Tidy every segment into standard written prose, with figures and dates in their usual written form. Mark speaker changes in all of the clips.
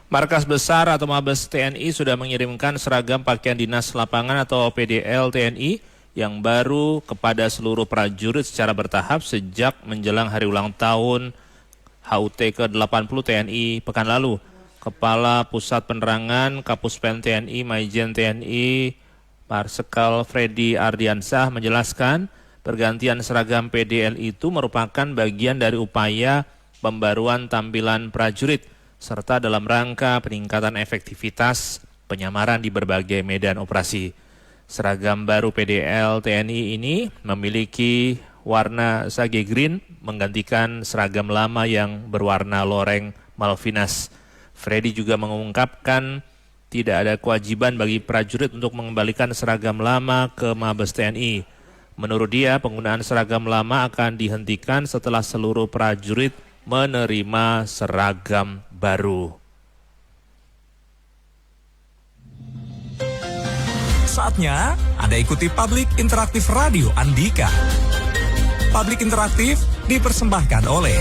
Speaker 1: Markas Besar atau Mabes TNI sudah mengirimkan seragam pakaian dinas lapangan atau PDL TNI yang baru kepada seluruh prajurit secara bertahap sejak menjelang hari ulang tahun HUT ke-80 TNI pekan lalu. Kepala Pusat Penerangan Kapuspen TNI Maijen TNI Marsikal Freddy Ardiansah menjelaskan pergantian seragam PDL itu merupakan bagian dari upaya pembaruan tampilan prajurit serta dalam rangka peningkatan efektivitas penyamaran di berbagai medan operasi. Seragam baru PDL TNI ini memiliki warna sage green menggantikan seragam lama yang berwarna loreng Malvinas. Freddy juga mengungkapkan tidak ada kewajiban bagi prajurit untuk mengembalikan seragam lama ke Mabes TNI. Menurut dia, penggunaan seragam lama akan dihentikan setelah seluruh prajurit menerima seragam baru.
Speaker 2: Saatnya Anda ikuti Publik Interaktif Radio Andika. Publik Interaktif dipersembahkan oleh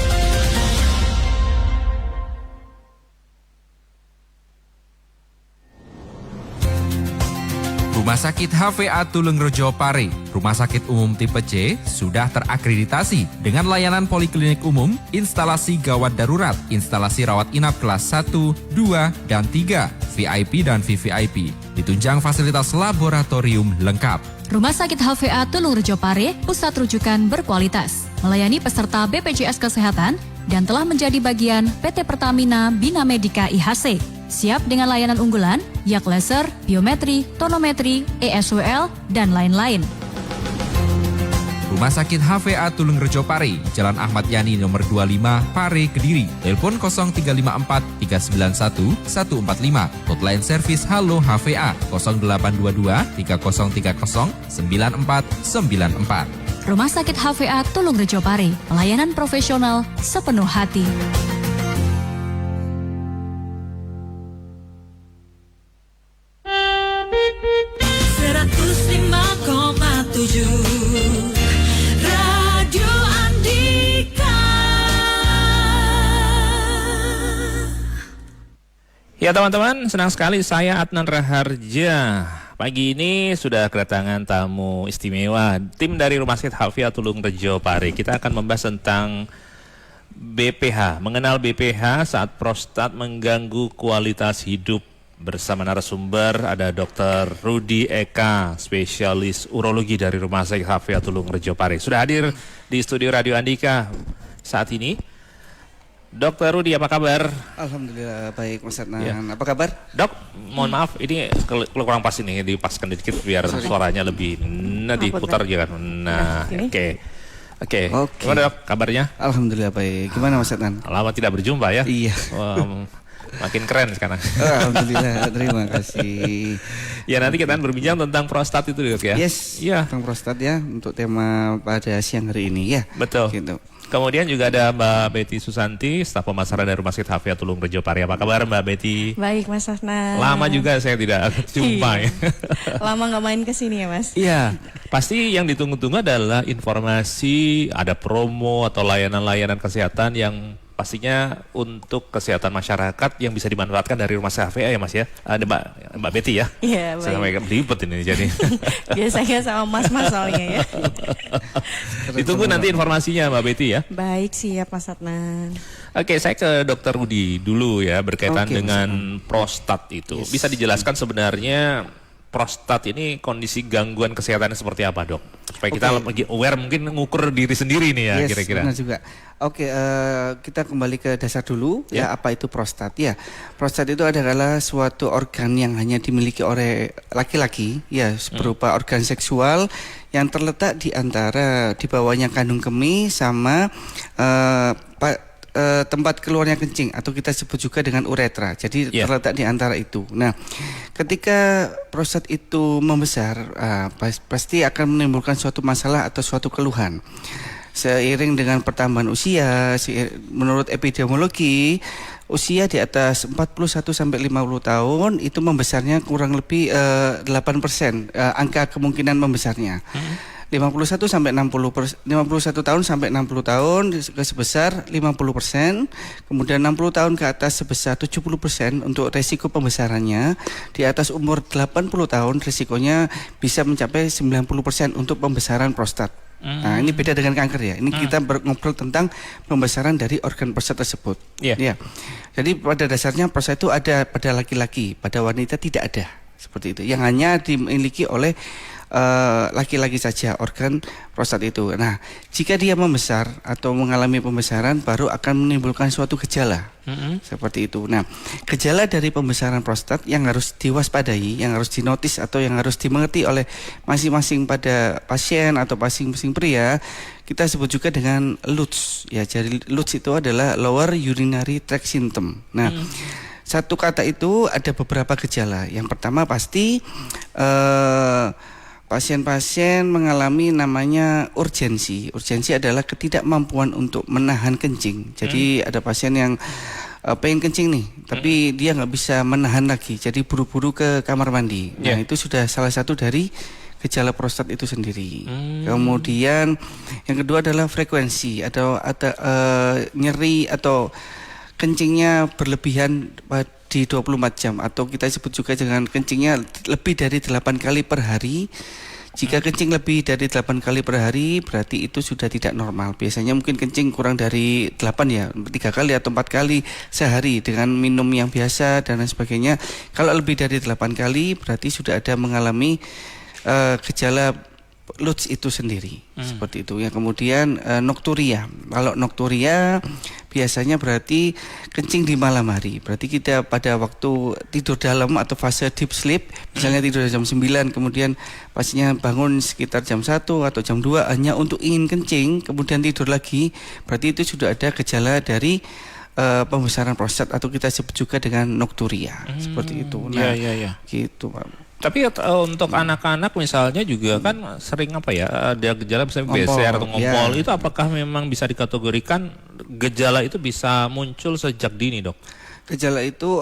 Speaker 2: Rumah Sakit HVA Tulungrejo Pare, Rumah Sakit Umum Tipe C, sudah terakreditasi dengan layanan poliklinik umum, instalasi gawat darurat, instalasi rawat inap kelas 1, 2, dan 3, VIP dan VVIP. Ditunjang fasilitas laboratorium lengkap.
Speaker 3: Rumah Sakit HVA Tulungrejo Pare, pusat rujukan berkualitas, melayani peserta BPJS Kesehatan dan telah menjadi bagian PT Pertamina Bina Medica IHC. Siap dengan layanan unggulan, yak laser, biometri, tonometri, ESWL, dan lain-lain.
Speaker 2: Rumah Sakit HVA Tulungrejo Pare, Jalan Ahmad Yani nomor 25, Pare, Kediri. Telepon 0354 391 145. Hotline service Halo HVA 0822 3030 9494.
Speaker 3: Rumah Sakit HVA Tulungrejo Pare, pelayanan profesional sepenuh hati.
Speaker 4: Radio Andika.
Speaker 1: Ya teman-teman, senang sekali saya Adnan Raharja. Pagi ini sudah kedatangan tamu istimewa, tim dari Rumah Sakit HVA Tulungrejo Pare. Kita akan membahas tentang BPH, mengenal BPH saat prostat mengganggu kualitas hidup. Bersama narasumber ada Dr. Rudy Eka, spesialis urologi dari Rumah Sakit HVA Tulungrejo Pare. Sudah hadir di studio Radio Andika saat ini. Dr. Rudy, apa kabar?
Speaker 5: Alhamdulillah baik, Mas Adnan.
Speaker 1: Ya.
Speaker 5: Apa kabar?
Speaker 1: Dok, mohon maaf, ini kurang pas ini, dipaskan dikit biar suaranya lebih diputar aja kan. Nah, oke. Gimana Dok, kabarnya?
Speaker 5: Alhamdulillah baik. Gimana Mas Adnan?
Speaker 1: Lama tidak berjumpa ya?
Speaker 5: Iya.
Speaker 1: Makin keren sekarang.
Speaker 5: Alhamdulillah, terima kasih.
Speaker 1: Ya, nanti kita akan berbincang tentang prostat itu Dok ya?
Speaker 5: Yes,
Speaker 1: ya.
Speaker 5: tentang prostat ya, untuk tema pada siang hari ini ya.
Speaker 1: Betul.
Speaker 5: Gitu.
Speaker 1: Kemudian juga ada Mbak Betty Susanti, staf pemasaran dari Rumah Sakit HVA Tulungrejo Pare. Apa kabar Mbak Betty?
Speaker 6: Baik Mas Adnan.
Speaker 1: Lama juga saya tidak jumpa ya.
Speaker 6: Lama nggak main ke sini ya Mas?
Speaker 1: Iya, pasti yang ditunggu-tunggu adalah informasi, ada promo atau layanan-layanan kesehatan yang pastinya untuk kesehatan masyarakat yang bisa dimanfaatkan dari Rumah Sakit HVA ya Mas ya. Ada Mbak Betty ya?
Speaker 6: Iya baik.
Speaker 1: Saya belibet ini jadi.
Speaker 6: Biasanya sama mas-mas soalnya ya.
Speaker 1: Ditunggu nanti informasinya Mbak Betty ya.
Speaker 6: Baik, siap Mas Adnan.
Speaker 1: Oke, saya ke Dr. Rudy dulu ya berkaitan
Speaker 5: Oke,
Speaker 1: dengan prostat itu.
Speaker 5: Yes.
Speaker 1: Bisa dijelaskan sebenarnya prostat ini kondisi gangguan kesehatannya seperti apa Dok? Supaya kita lagi aware, mungkin ngukur diri sendiri nih ya kira-kira.
Speaker 5: Benar juga. Oke, kita kembali ke dasar dulu ya, apa itu prostat ya. Prostat itu adalah suatu organ yang hanya dimiliki oleh laki-laki ya, berupa organ seksual yang terletak di antara di bawahnya kandung kemih sama tempat keluarnya kencing atau kita sebut juga dengan uretra. Jadi terletak di antara itu. Nah, ketika prostat itu membesar, pasti akan menimbulkan suatu masalah atau suatu keluhan. Seiring dengan pertambahan usia, menurut epidemiologi, usia di atas 41 sampai 50 tahun itu membesarnya kurang lebih 8%, angka kemungkinan membesarnya. 51 sampai 51 tahun sampai 60 tahun sebesar 50%, kemudian 60 tahun ke atas sebesar 70% untuk resiko pembesarannya. Di atas umur 80 tahun risikonya bisa mencapai 90% untuk pembesaran prostat. Nah, ini beda dengan kanker ya. Ini kita ngobrol tentang pembesaran dari organ prostat tersebut.
Speaker 1: Iya.
Speaker 5: Ya. Jadi pada dasarnya prostat itu ada pada laki-laki, pada wanita tidak ada. Seperti itu. Yang hanya dimiliki oleh laki-laki saja organ prostat itu. Nah, jika dia membesar atau mengalami pembesaran baru akan menimbulkan suatu gejala. Seperti itu. Nah, gejala dari pembesaran prostat yang harus diwaspadai, yang harus dinotis atau yang harus dimengerti oleh masing-masing pada pasien atau masing-masing pria, kita sebut juga dengan LUTS. Ya, jadi LUTS itu adalah Lower Urinary Tract Symptom. Nah, satu kata itu ada beberapa gejala. Yang pertama pasti pasien-pasien mengalami namanya urgensi. Urgensi adalah ketidakmampuan untuk menahan kencing. Jadi ada pasien yang pengen kencing nih, tapi dia nggak bisa menahan lagi. Jadi buru-buru ke kamar mandi. Nah, itu sudah salah satu dari gejala prostat itu sendiri. Kemudian yang kedua adalah frekuensi atau nyeri atau kencingnya berlebihan di 24 jam atau kita sebut juga dengan kencingnya lebih dari 8 kali per hari. Jika kencing lebih dari 8 kali per hari berarti itu sudah tidak normal. Biasanya mungkin kencing kurang dari 8 ya, 3 kali atau 4 kali sehari dengan minum yang biasa dan lain sebagainya. Kalau lebih dari 8 kali berarti sudah ada mengalami gejala LUTS itu sendiri. Seperti itu. Yang kemudian nokturia. Kalau nokturia biasanya berarti kencing di malam hari. Berarti kita pada waktu tidur dalam atau fase deep sleep, misalnya tidur jam 9, kemudian pasiennya bangun sekitar jam 1 atau jam 2 hanya untuk ingin kencing, kemudian tidur lagi, berarti itu sudah ada gejala dari pembesaran prostat atau kita sebut juga dengan nokturia. Seperti itu. Nah, gitu, Pak.
Speaker 1: Tapi untuk anak-anak misalnya juga kan sering ada gejala misalnya beser atau ngompol, itu apakah memang bisa dikategorikan gejala itu bisa muncul sejak dini, Dok?
Speaker 5: Gejala itu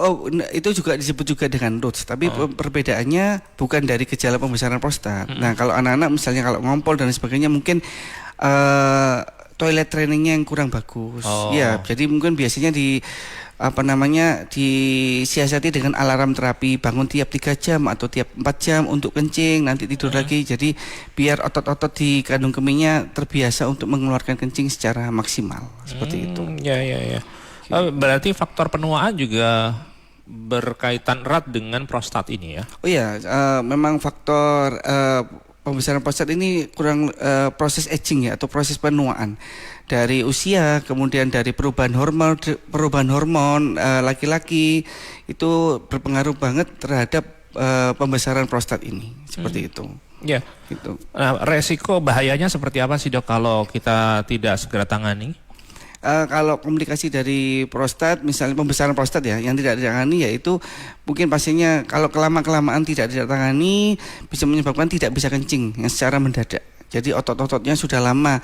Speaker 5: juga disebut juga dengan LUTS, tapi perbedaannya bukan dari gejala pembesaran prostat. Nah, kalau anak-anak misalnya kalau ngompol dan sebagainya mungkin toilet trainingnya yang kurang bagus. Ya, jadi mungkin biasanya disiasati dengan alarm terapi, bangun tiap 3 jam atau tiap 4 jam untuk kencing, nanti tidur lagi. Jadi biar otot-otot di kandung kemihnya terbiasa untuk mengeluarkan kencing secara maksimal. Seperti itu.
Speaker 1: Berarti faktor penuaan juga berkaitan erat dengan prostat ini ya? Oh
Speaker 5: iya, memang faktor pembesaran prostat ini kurang proses aging ya atau proses penuaan dari usia, kemudian dari perubahan hormon laki-laki itu berpengaruh banget terhadap pembesaran prostat ini seperti itu.
Speaker 1: Ya.
Speaker 5: Gitu.
Speaker 1: Resiko bahayanya seperti apa sih, Dok, kalau kita tidak segera tangani?
Speaker 5: Kalau komplikasi dari prostat, misalnya pembesaran prostat ya, yang tidak ditangani yaitu mungkin pasiennya kalau kelamaan tidak ditangani bisa menyebabkan tidak bisa kencing yang secara mendadak. Jadi otot-ototnya sudah lama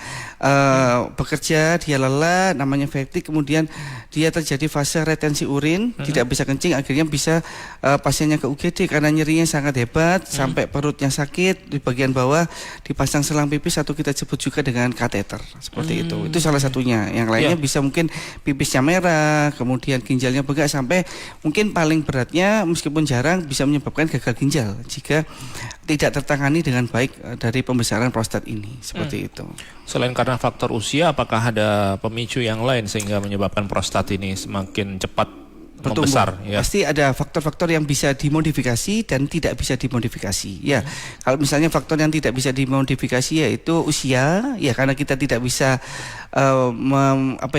Speaker 5: bekerja, dia lelah, namanya fatigue, kemudian dia terjadi fase retensi urin, tidak bisa kencing, akhirnya bisa pasiennya ke UGD karena nyerinya sangat hebat, sampai perutnya sakit, di bagian bawah dipasang selang pipis atau kita sebut juga dengan kateter, seperti itu. Itu salah satunya. Yang lainnya bisa mungkin pipisnya merah, kemudian ginjalnya bengkak, sampai mungkin paling beratnya meskipun jarang bisa menyebabkan gagal ginjal jika tidak tertangani dengan baik dari pembesaran prostat ini, seperti itu.
Speaker 1: Selain karena faktor usia, apakah ada pemicu yang lain sehingga menyebabkan prostat ini semakin cepat membesar? Ya.
Speaker 5: Pasti ada faktor-faktor yang bisa dimodifikasi dan tidak bisa dimodifikasi. Ya, kalau misalnya faktor yang tidak bisa dimodifikasi yaitu usia, ya karena kita tidak bisa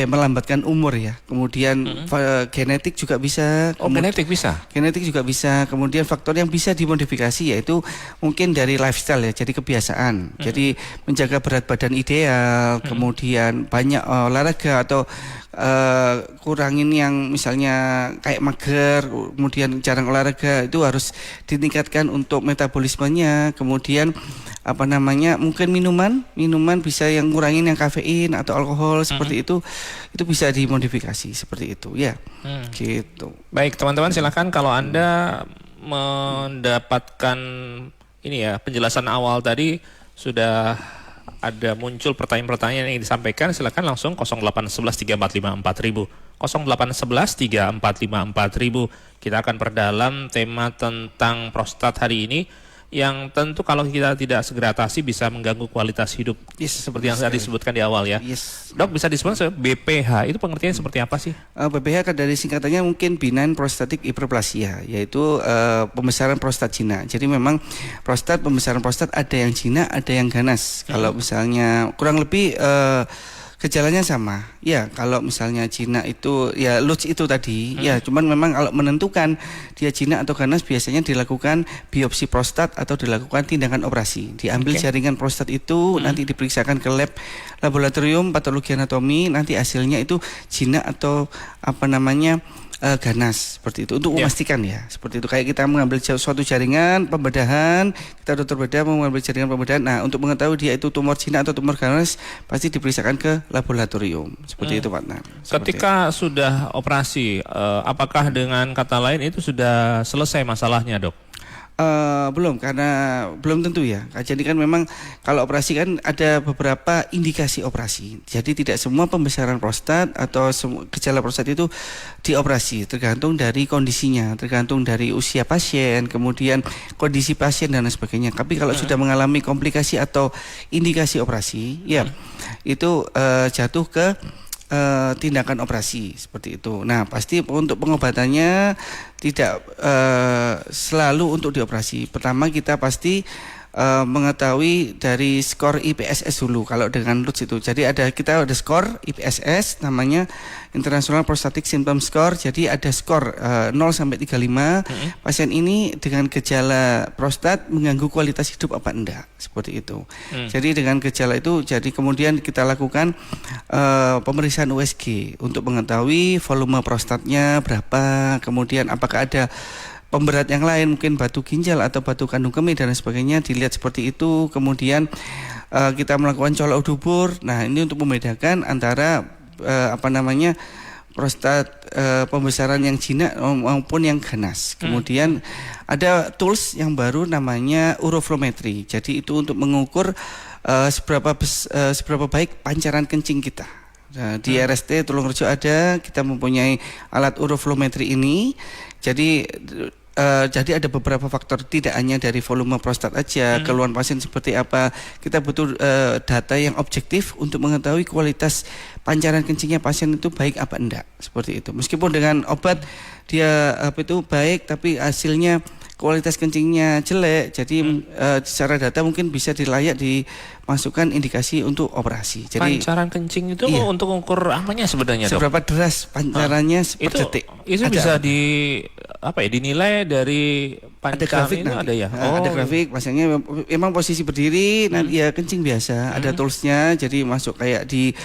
Speaker 5: melambatkan umur ya. Kemudian genetik juga bisa.
Speaker 1: Genetik bisa.
Speaker 5: Genetik juga bisa. Kemudian faktor yang bisa dimodifikasi yaitu mungkin dari lifestyle ya, jadi kebiasaan. Jadi menjaga berat badan ideal, kemudian banyak olahraga atau kurangin yang misalnya kayak mager, kemudian jarang olahraga, itu harus ditingkatkan untuk metabolismenya. Kemudian mungkin minuman bisa yang kurangin yang kafein atau alkohol seperti itu bisa dimodifikasi seperti itu ya. Gitu.
Speaker 1: Baik, teman-teman, silakan kalau Anda mendapatkan penjelasan awal tadi sudah ada muncul pertanyaan-pertanyaan yang disampaikan, silakan langsung 0811 345 4000. 0811 345 4000. Kita akan perdalam tema tentang prostat hari ini, yang tentu kalau kita tidak segera atasi bisa mengganggu kualitas hidup. Seperti yang tadi disebutkan di awal ya. Dok, bisa disebut BPH, itu pengertiannya seperti apa sih?
Speaker 5: BPH kan dari singkatannya mungkin benign prostatic hyperplasia, yaitu pembesaran prostat jinak. Jadi memang pembesaran prostat ada yang jinak, ada yang ganas. Kalau misalnya kurang lebih gejalanya sama. Ya, kalau misalnya jinak itu ya Lutz itu tadi, ya cuman memang kalau menentukan dia jinak atau ganas biasanya dilakukan biopsi prostat atau dilakukan tindakan operasi. Diambil jaringan prostat itu, nanti diperiksakan ke lab laboratorium patologi anatomi, nanti hasilnya itu jinak atau ganas, seperti itu, untuk memastikan ya, seperti itu. Kayak kita mengambil suatu jaringan pembedahan, kita dokter bedah mengambil jaringan pembedahan. Nah, untuk mengetahui dia itu tumor jinak atau tumor ganas, pasti diperiksakan ke laboratorium, seperti itu Pak Nan.
Speaker 1: Ketika sudah operasi, apakah dengan kata lain itu sudah selesai masalahnya, Dok?
Speaker 5: Belum, karena belum tentu ya. Jadi kan memang kalau operasi kan ada beberapa indikasi operasi. Jadi tidak semua pembesaran prostat atau gejala prostat itu dioperasi, tergantung dari kondisinya, tergantung dari usia pasien, kemudian kondisi pasien dan lain sebagainya. Tapi kalau sudah mengalami komplikasi atau indikasi operasi, ya itu jatuh ke tindakan operasi, seperti itu. Nah, pasti untuk pengobatannya tidak selalu untuk dioperasi. Pertama kita pasti mengetahui dari skor IPSS dulu kalau dengan Lutz itu. Jadi kita ada skor IPSS namanya International Prostatic Symptom Score. Jadi ada skor 0 sampai 35. Pasien ini dengan gejala prostat mengganggu kualitas hidup apa enggak, seperti itu. Jadi dengan gejala itu jadi kemudian kita lakukan pemeriksaan USG untuk mengetahui volume prostatnya berapa, kemudian apakah ada pemberat yang lain, mungkin batu ginjal atau batu kandung kemih dan sebagainya, dilihat seperti itu. Kemudian kita melakukan colok dubur. Nah, ini untuk membedakan antara prostat pembesaran yang jinak maupun yang ganas. Kemudian ada tools yang baru namanya uroflometri. Jadi itu untuk mengukur seberapa baik pancaran kencing kita. Nah, di RST Tulungarejo ada, kita mempunyai alat uroflometri ini. Jadi ada beberapa faktor, tidak hanya dari volume prostat aja, keluhan pasien seperti apa. Kita butuh data yang objektif untuk mengetahui kualitas pancaran kencingnya pasien itu baik apa enggak, seperti itu. Meskipun dengan obat dia baik, tapi hasilnya kualitas kencingnya jelek, jadi secara data mungkin bisa dimasukkan indikasi untuk operasi. Jadi
Speaker 1: pancaran kencing itu untuk ukur apanya sebenarnya, Dok?
Speaker 5: Seberapa deras pancarannya per detik.
Speaker 1: Itu bisa dinilai dari pancaran, ada grafik itu nanti. Ada ya?
Speaker 5: Ada grafik, pasiennya memang posisi berdiri, nanti ya kencing biasa, ada toolsnya, jadi masuk kayak di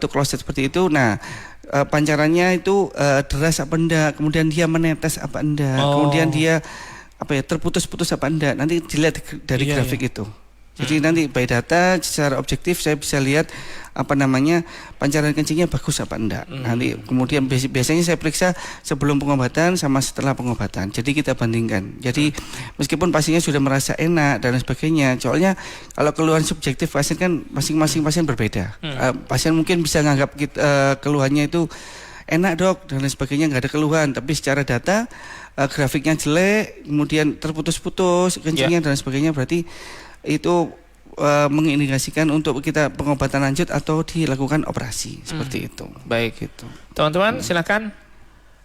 Speaker 5: kloset seperti itu. Nah, pancarannya itu deras apa enggak, kemudian dia menetes apa enggak, kemudian dia terputus-putus apa enggak, nanti dilihat dari grafik itu. Jadi nanti by data secara objektif saya bisa lihat pancaran kencingnya bagus apa enggak. Nanti kemudian biasanya saya periksa sebelum pengobatan sama setelah pengobatan. Jadi kita bandingkan. Jadi meskipun pasiennya sudah merasa enak dan sebagainya, soalnya kalau keluhan subjektif pasien kan masing-masing pasien berbeda. Pasien mungkin bisa menganggap keluhannya itu enak dok dan lain sebagainya, nggak ada keluhan, tapi secara data grafiknya jelek, kemudian terputus-putus kencingnya dan sebagainya, berarti itu mengindikasikan untuk kita pengobatan lanjut atau dilakukan operasi, seperti itu.
Speaker 1: Baik,
Speaker 5: gitu.
Speaker 1: Teman-teman silakan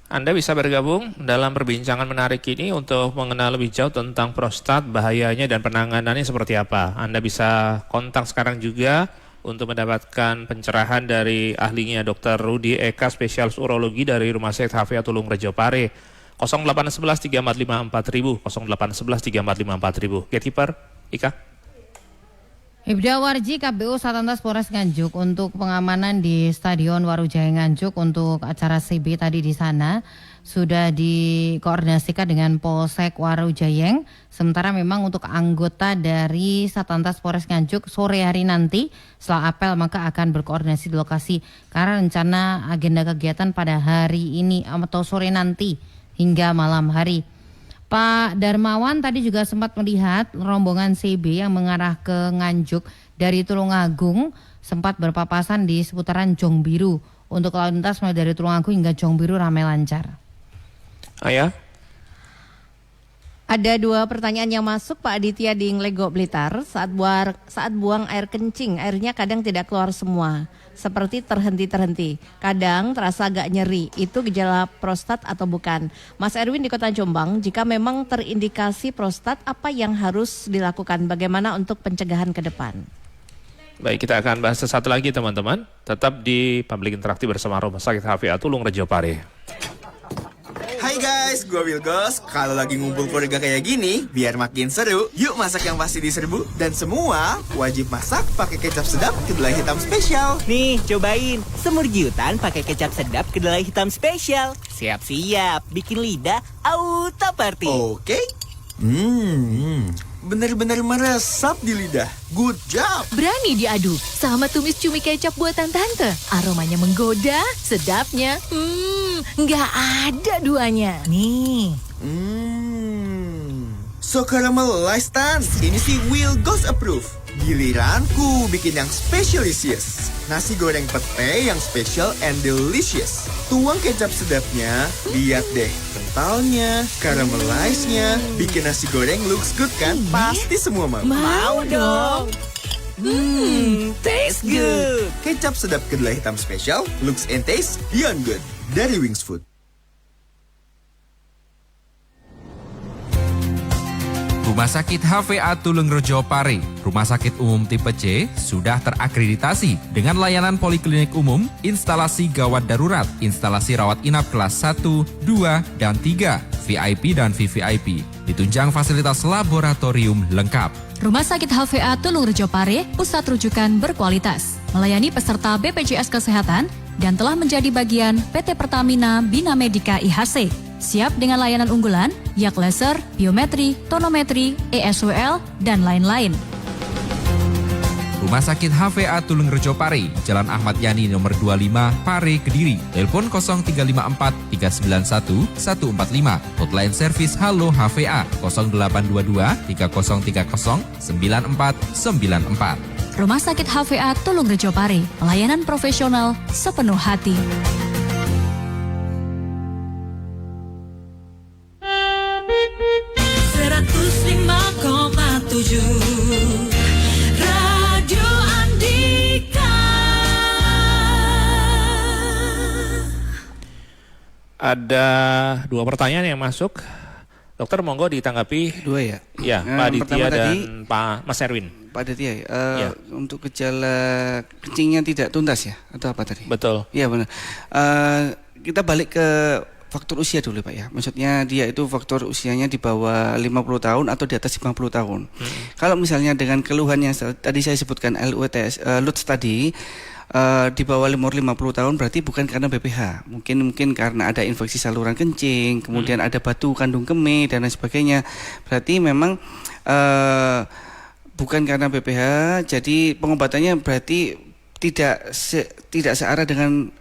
Speaker 1: Anda bisa bergabung dalam perbincangan menarik ini untuk mengenal lebih jauh tentang prostat, bahayanya dan penanganannya seperti apa. Anda bisa kontak sekarang juga untuk mendapatkan pencerahan dari ahlinya Dr. Rudy Eka, spesialis urologi dari Rumah Sakit HVA Tulungarejo Pare. 0811 345 4000, 0811 345 4000. Gatekeeper Ika.
Speaker 7: Ibda Warji KPU Satlantas Polres Nganjuk untuk pengamanan di Stadion Warujaya Nganjuk untuk acara CB tadi di sana sudah dikoordinasikan dengan Polsek Warujayeng. Sementara memang untuk anggota dari Satlantas Polres Nganjuk sore hari nanti setelah apel maka akan berkoordinasi di lokasi karena rencana agenda kegiatan pada hari ini atau sore nanti hingga malam hari. Pak Darmawan tadi juga sempat melihat rombongan CB yang mengarah ke Nganjuk dari Tulungagung sempat berpapasan di seputaran Jongbiru. Untuk lalu lintas mulai dari Tulungagung hingga Jongbiru ramai lancar.
Speaker 1: Ayah?
Speaker 8: Ada 2 pertanyaan yang masuk, Pak Aditya di Nglego Blitar. Saat buang air kencing, airnya kadang tidak keluar semua, seperti terhenti-terhenti. Kadang terasa agak nyeri. Itu gejala prostat atau bukan? Mas Erwin di Kota Jombang, jika memang terindikasi prostat, apa yang harus dilakukan? Bagaimana untuk pencegahan ke depan?
Speaker 1: Baik, kita akan bahas satu lagi teman-teman. Tetap di Public Interaktif bersama Rumah Sakit HVA Tulung Rejo Pare.
Speaker 9: Hai guys, gue Wilgos. Kalau lagi ngumpul keluarga kayak gini, biar makin seru, yuk masak yang pasti diserbu. Dan semua wajib masak pakai kecap sedap kedelai hitam spesial.
Speaker 10: Nih, cobain semur giutan pakai kecap sedap kedelai hitam spesial. Siap-siap, bikin lidah auto party.
Speaker 9: Oke. Bener-bener meresap di lidah. Good job.
Speaker 4: Berani diadu sama tumis cumi kecap buatan tante. Aromanya menggoda, sedapnya, nggak ada duanya.
Speaker 10: Nih.
Speaker 9: So caramelized Tan. Ini sih Wilgos approve. Giliranku bikin yang specialisius. Nasi goreng pete yang special and delicious. Tuang kecap sedapnya, lihat deh kentalnya, caramelized-nya, bikin nasi goreng looks good kan? Pasti semua mau.
Speaker 10: Mau dong. Taste good.
Speaker 9: Kecap sedap kedelai hitam special, looks and taste beyond good. Dari Wings Food.
Speaker 2: Rumah Sakit HVA Tulung Rejo Pare, Rumah Sakit Umum Tipe C, sudah terakreditasi dengan layanan poliklinik umum, instalasi gawat darurat, instalasi rawat inap kelas 1, 2, dan 3, VIP dan VVIP. Ditunjang fasilitas laboratorium lengkap.
Speaker 3: Rumah Sakit HVA Tulung Rejo Pare, pusat rujukan berkualitas, melayani peserta BPJS Kesehatan dan telah menjadi bagian PT Pertamina Bina Medica IHC. Siap dengan layanan unggulan, yak laser, biometri, tonometri, ESWL, dan lain-lain.
Speaker 2: Rumah Sakit HVA Tulung Rejo Pare, Jalan Ahmad Yani nomor 25, Pare, Kediri. Telepon 0354 391 145. Hotline service Halo HVA 0822 3030 9494.
Speaker 3: Rumah Sakit HVA Tulung Rejo Pare, pelayanan profesional sepenuh hati.
Speaker 4: Radio Andika.
Speaker 1: Ada 2 pertanyaan yang masuk. Dokter, monggo ditanggapi.
Speaker 5: 2 ya?
Speaker 1: Ya, Pak Aditya dan Pak Mas Erwin.
Speaker 5: Pak Aditya, untuk gejala kencingnya tidak tuntas ya? Atau apa tadi?
Speaker 1: Betul.
Speaker 5: Iya benar. Kita balik ke faktor usia dulu Pak ya. Maksudnya dia itu faktor usianya di bawah 50 tahun atau di atas 50 tahun. Kalau misalnya dengan keluhan yang tadi saya sebutkan LUTS tadi, di bawah umur 50 tahun berarti bukan karena BPH. Mungkin karena ada infeksi saluran kencing, kemudian ada batu kandung kemih dan lain sebagainya. Berarti memang bukan karena BPH, jadi pengobatannya berarti tidak searah dengan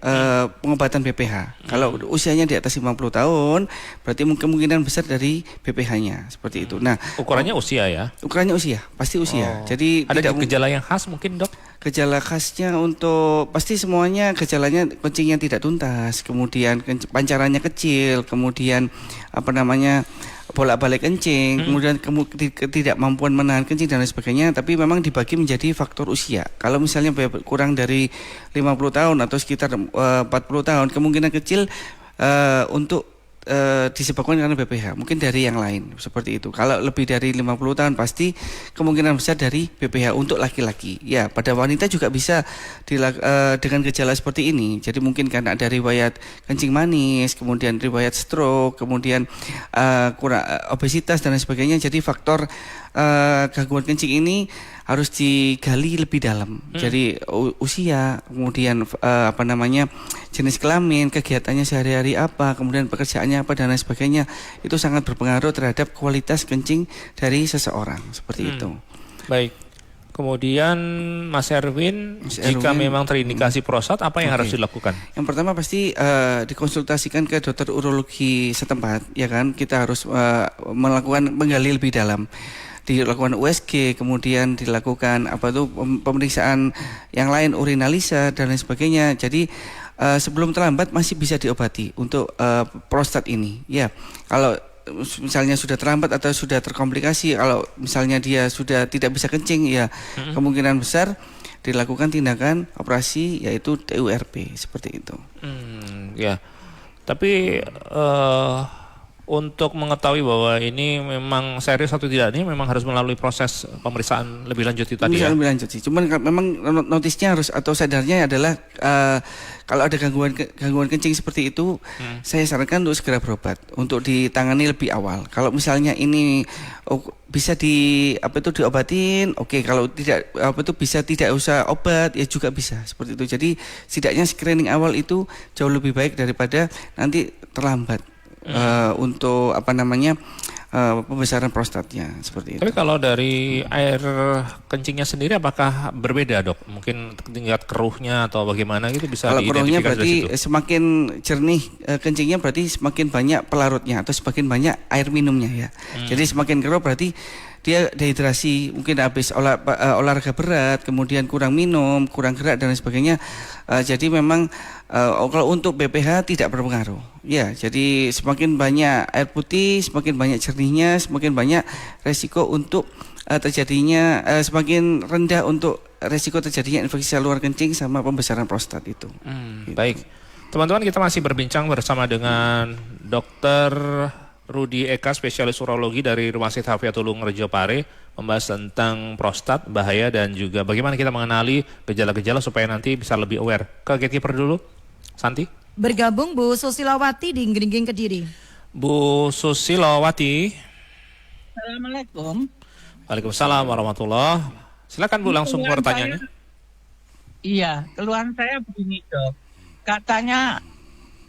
Speaker 5: pengobatan BPH. Kalau usianya di atas 50 tahun, berarti kemungkinan besar dari BPH-nya seperti itu. Nah,
Speaker 1: ukurannya usia ya?
Speaker 5: Ukurannya usia, pasti usia. Jadi
Speaker 1: ada gejala yang khas mungkin, Dok?
Speaker 5: Gejala khasnya untuk pasti semuanya gejalanya kencingnya tidak tuntas, kemudian pancarannya kecil, kemudian bolak-balik kencing, kemudian ketidakmampuan menahan kencing dan lain sebagainya, tapi memang dibagi menjadi faktor usia. Kalau misalnya kurang dari 50 tahun atau sekitar 40 tahun, kemungkinan kecil untuk disebabkan karena BPH, mungkin dari yang lain seperti itu. Kalau lebih dari 50 tahun pasti kemungkinan besar dari BPH untuk laki-laki. Ya, pada wanita juga bisa dengan gejala seperti ini. Jadi mungkin karena ada riwayat kencing manis, kemudian riwayat stroke, kemudian kurang obesitas dan lain sebagainya. Jadi faktor gangguan kencing ini harus digali lebih dalam. Jadi usia, kemudian jenis kelamin, kegiatannya sehari-hari apa, kemudian pekerjaannya apa dan lain sebagainya, itu sangat berpengaruh terhadap kualitas kencing dari seseorang seperti itu.
Speaker 1: Baik. Kemudian Mas Erwin, jika memang terindikasi prostat, apa yang harus dilakukan?
Speaker 5: Yang pertama pasti dikonsultasikan ke dokter urologi setempat, ya kan. Kita harus melakukan menggali lebih dalam, dilakukan USG, kemudian dilakukan pemeriksaan yang lain, urinalisa dan lain sebagainya. Jadi sebelum terlambat masih bisa diobati untuk prostat ini. Ya, kalau misalnya sudah terlambat atau sudah terkomplikasi, kalau misalnya dia sudah tidak bisa kencing, ya kemungkinan besar dilakukan tindakan operasi yaitu TURP seperti itu.
Speaker 1: Ya, tapi untuk mengetahui bahwa ini memang serius atau tidak, ini memang harus melalui proses pemeriksaan lebih lanjut itu tadi ya?
Speaker 5: Lebih lanjut sih, cuman memang notisnya harus atau sadarnya adalah kalau ada gangguan kencing seperti itu, saya sarankan untuk segera berobat, untuk ditangani lebih awal. Kalau misalnya ini bisa diobatin, oke. Kalau tidak bisa tidak usah obat, ya juga bisa seperti itu. Jadi setidaknya screening awal itu jauh lebih baik daripada nanti terlambat. Untuk pembesaran prostatnya seperti itu.
Speaker 1: Tapi kalau dari air kencingnya sendiri apakah berbeda, Dok? Mungkin tingkat keruhnya atau bagaimana gitu bisa
Speaker 5: kalau keruhnya
Speaker 1: diidentifikasi
Speaker 5: berarti
Speaker 1: dari situ?
Speaker 5: semakin jernih kencingnya berarti semakin banyak pelarutnya atau semakin banyak air minumnya ya. Jadi semakin keruh berarti dia dehidrasi, mungkin habis olahraga berat, kemudian kurang minum, kurang gerak dan lain sebagainya. Jadi memang kalau untuk BPH tidak berpengaruh. Ya, jadi semakin banyak air putih, semakin banyak jernihnya, semakin banyak resiko untuk terjadinya semakin rendah untuk resiko terjadinya infeksi saluran kencing sama pembesaran prostat itu. Gitu.
Speaker 1: Baik, teman-teman, kita masih berbincang bersama dengan Dr. Rudi Eka, spesialis urologi dari Rumah Sakit Hafiatulung Rejo Pare, membahas tentang prostat, bahaya dan juga bagaimana kita mengenali gejala-gejala supaya nanti bisa lebih aware. Ke gatekeeper dulu, Santi.
Speaker 11: Bergabung Bu Susilawati di Geringging Kediri.
Speaker 1: Bu Susilawati.
Speaker 12: Assalamualaikum.
Speaker 1: Waalaikumsalam warahmatullahi. Silakan Bu, langsung pertanyaannya.
Speaker 12: Iya, keluhan saya begini, Dok. Katanya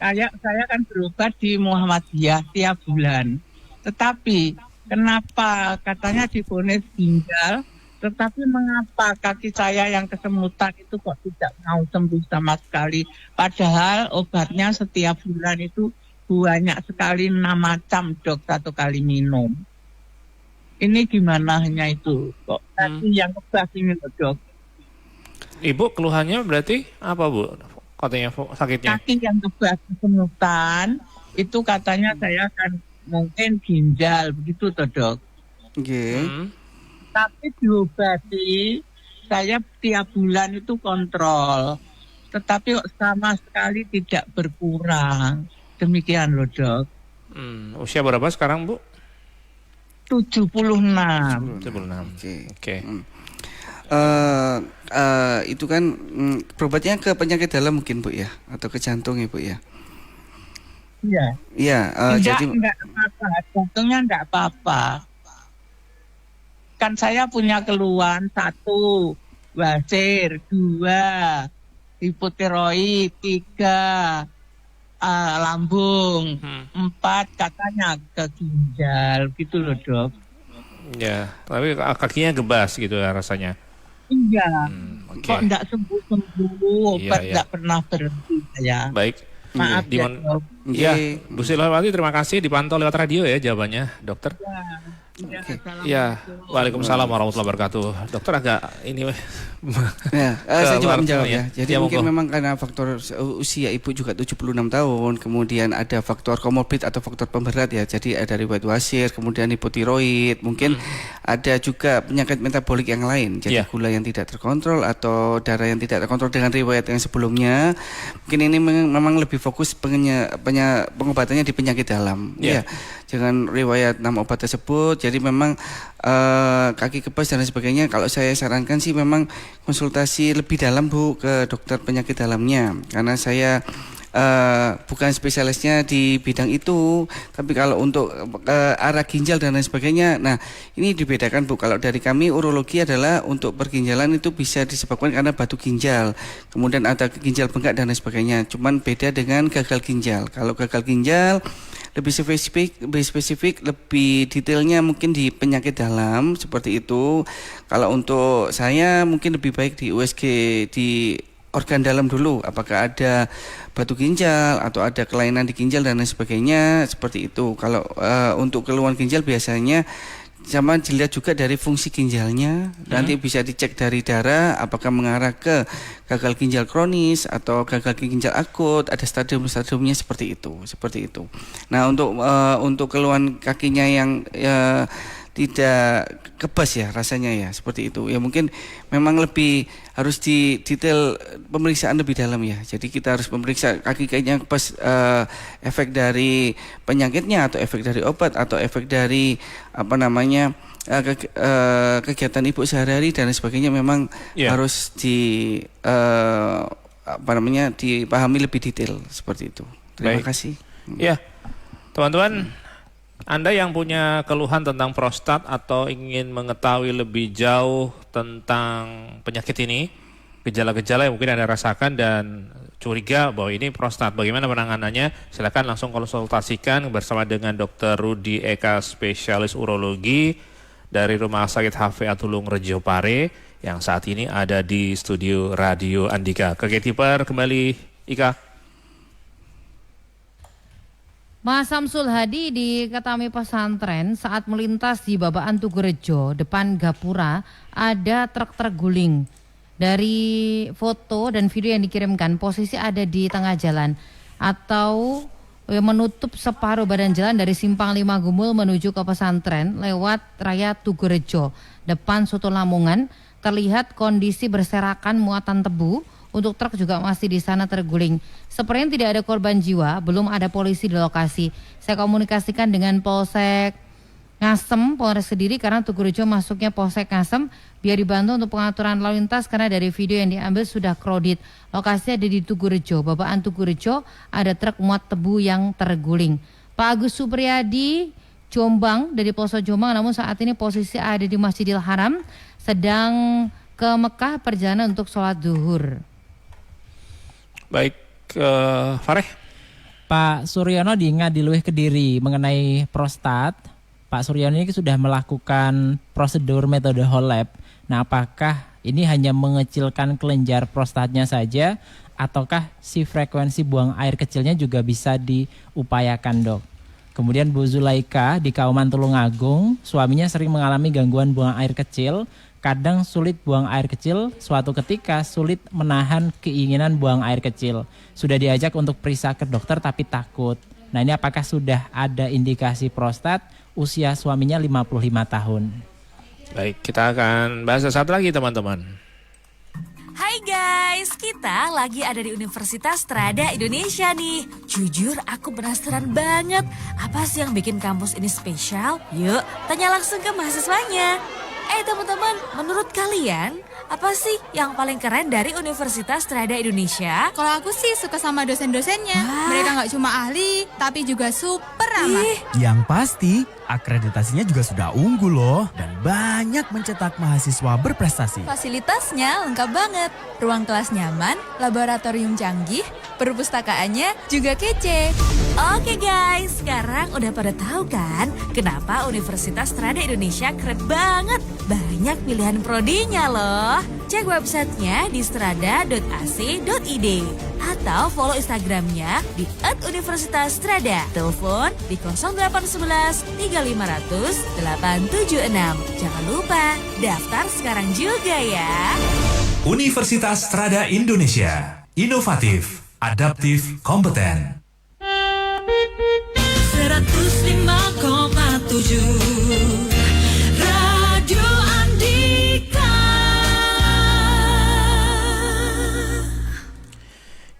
Speaker 12: saya kan berobat di Muhammadiyah tiap bulan. Tetapi kenapa katanya divonis ginjal, tetapi mengapa kaki saya yang kesemutan itu kok tidak mau sembuh sama sekali? Padahal obatnya setiap bulan itu banyak sekali 6 macam, Dok, 1 kali minum. Ini gimana hanya itu? Kok kaki yang kebas ini, Dok?
Speaker 1: Ibu keluhannya berarti apa, Bu? Katanya sakitnya?
Speaker 12: Kaki yang kebas kesemutan itu katanya saya akan mungkin ginjal, begitu toh, Dok. Tapi diobati, saya tiap bulan itu kontrol, tetapi sama sekali tidak berkurang. Demikian loh, Dok.
Speaker 1: Usia berapa sekarang, Bu?
Speaker 12: 76.
Speaker 1: 76. Oke.
Speaker 5: Itu kan berobatnya ke penyakit dalam mungkin, Bu, ya, atau ke jantung ya, Bu, ya.
Speaker 12: Iya.
Speaker 5: Iya. Jadi
Speaker 12: enggak apa-apa, jantungnya enggak apa-apa. Kan saya punya keluhan 1 basir, 2 hipotiroid, 3 lambung, 4 katanya ke ginjal, gitu loh, Dok.
Speaker 1: Ya, tapi kakinya gebas gitu ya rasanya.
Speaker 12: Iya, kok enggak sembuh-sembuh, obat enggak pernah berhenti saya.
Speaker 1: Baik.
Speaker 12: Maaf ya, Dok.
Speaker 1: Ya, Bu Silawati, terima kasih dipantau lewat radio ya jawabannya, Dokter. Ya, Waalaikumsalam warahmatullahi wabarakatuh. Dokter agak ini.
Speaker 5: Saya coba menjawab ya. Jadi
Speaker 1: ya,
Speaker 5: mungkin memang karena faktor usia ibu juga 76 tahun, kemudian ada faktor komorbid atau faktor pemberat ya. Jadi ada riwayat wasir, kemudian hipotiroid, mungkin ada juga penyakit metabolik yang lain. Jadi gula yang tidak terkontrol atau darah yang tidak terkontrol dengan riwayat yang sebelumnya. Mungkin ini memang lebih fokus pengobatannya di penyakit dalam. Ya, jangan riwayat 6 obat tersebut. Jadi memang kaki kebas dan lain sebagainya, kalau saya sarankan sih memang konsultasi lebih dalam, Bu, ke dokter penyakit dalamnya, karena saya bukan spesialisnya di bidang itu. Tapi kalau untuk arah ginjal dan lain sebagainya, nah ini dibedakan, Bu. Kalau dari kami urologi adalah untuk perginjalan itu bisa disebabkan karena batu ginjal, kemudian ada ginjal bengkak dan lain sebagainya. Cuman beda dengan gagal ginjal. Kalau gagal ginjal lebih spesifik, lebih detailnya mungkin di penyakit dalam seperti itu. Kalau untuk saya mungkin lebih baik di USG di organ dalam dulu, apakah ada batu ginjal atau ada kelainan di ginjal dan lain sebagainya seperti itu. Kalau untuk keluhan ginjal biasanya sama dilihat juga dari fungsi ginjalnya, nanti bisa dicek dari darah apakah mengarah ke gagal ginjal kronis atau gagal ginjal akut, ada stadium-stadiumnya seperti itu. Nah, untuk keluhan kakinya yang tidak kebas ya rasanya ya seperti itu. Ya mungkin memang lebih harus di detail pemeriksaan lebih dalam ya. Jadi kita harus memeriksa kaki-kakinya kebas, efek dari penyakitnya atau efek dari obat atau efek dari kegiatan ibu sehari-hari dan sebagainya memang harus dipahami lebih detail seperti itu. Terima kasih.
Speaker 1: Ya, teman-teman, Anda yang punya keluhan tentang prostat atau ingin mengetahui lebih jauh tentang penyakit ini, gejala-gejala yang mungkin Anda rasakan dan curiga bahwa ini prostat, bagaimana penanganannya, silakan langsung konsultasikan bersama dengan Dr. Rudi Eka, spesialis urologi dari Rumah Sakit HVA Tulung Rejo Pare yang saat ini ada di studio Radio Andika. Ke gatekeeper kembali, Ika.
Speaker 7: Mas Samsul Hadi di Ketami Pesantren saat melintas di Babaan Tugurejo depan Gapura ada truk terguling. Dari foto dan video yang dikirimkan posisi ada di tengah jalan atau menutup separuh badan jalan dari Simpang 5 Gumul menuju ke pesantren lewat Raya Tugurejo. Depan Soto Lamongan terlihat kondisi berserakan muatan tebu. Untuk truk juga masih di sana terguling. Sepertinya tidak ada korban jiwa, belum ada polisi di lokasi. Saya komunikasikan dengan Polsek Ngasem, Polres Kediri karena Tugurejo masuknya Polsek Ngasem biar dibantu untuk pengaturan lalu lintas karena dari video yang diambil sudah kredit. Lokasi ada di Tugurejo, Babaan Tugurejo, ada truk muat tebu yang terguling. Pak Agus Supriyadi Jombang dari Polsek Jombang, namun saat ini posisi ada di Masjidil Haram sedang ke Mekah perjalanan untuk sholat zuhur.
Speaker 1: Baik, Fareh.
Speaker 13: Pak Suryono diingat di Luwih Kediri mengenai prostat. Pak Suryono ini sudah melakukan prosedur metode whole lab. Nah, apakah ini hanya mengecilkan kelenjar prostatnya saja ataukah si frekuensi buang air kecilnya juga bisa diupayakan, Dok? Kemudian Bu Zulaika di Kauman Tulungagung, suaminya sering mengalami gangguan buang air kecil. Kadang sulit buang air kecil, suatu ketika sulit menahan keinginan buang air kecil. Sudah diajak untuk periksa ke dokter tapi takut. Nah, ini apakah sudah ada indikasi prostat? Usia suaminya 55 tahun.
Speaker 1: Baik, kita akan bahas satu lagi teman-teman.
Speaker 14: Hai guys, kita lagi ada di Universitas Trada Indonesia nih. Jujur aku penasaran banget, apa sih yang bikin kampus ini spesial? Yuk, tanya langsung ke mahasiswanya. Teman-teman, menurut kalian apa sih yang paling keren dari Universitas Trada Indonesia?
Speaker 15: Kalau aku sih suka sama dosen-dosennya. Mereka nggak cuma ahli, tapi juga super ramah.
Speaker 16: Yang pasti, akreditasinya juga sudah unggul loh. Dan banyak mencetak mahasiswa berprestasi.
Speaker 15: Fasilitasnya lengkap banget. Ruang kelas nyaman, laboratorium canggih, perpustakaannya juga kece.
Speaker 14: Oke guys, sekarang udah pada tahu kan kenapa Universitas Trada Indonesia keren banget. Banyak pilihan prodinya loh. Cek websitenya di strada.ac.id atau follow Instagramnya di @universitastrada. Telepon di 0811 3500 876. Jangan lupa daftar sekarang juga ya.
Speaker 17: Universitas Trada Indonesia, inovatif, adaptif, kompeten.
Speaker 14: 105,7 Radio Andika.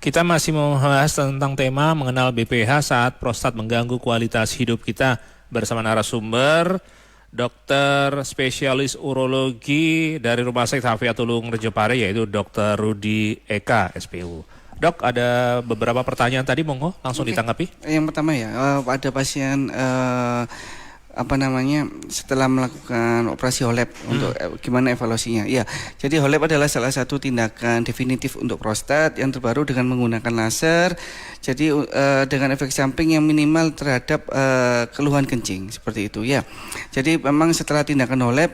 Speaker 1: Kita masih membahas tentang tema mengenal BPH saat prostat mengganggu kualitas hidup kita bersama narasumber dokter spesialis urologi dari Rumah Sakit HVA Tulung Rejo Pare yaitu Dr. Rudi Eka, SPU. Dok, ada beberapa pertanyaan tadi, monggo langsung ditanggapi.
Speaker 5: Yang pertama ya, ada pasien setelah melakukan operasi HOLEP untuk gimana evaluasinya. Ya, jadi HOLEP adalah salah satu tindakan definitif untuk prostat yang terbaru dengan menggunakan laser. Jadi dengan efek samping yang minimal terhadap keluhan kencing seperti itu ya. Jadi memang setelah tindakan HOLEP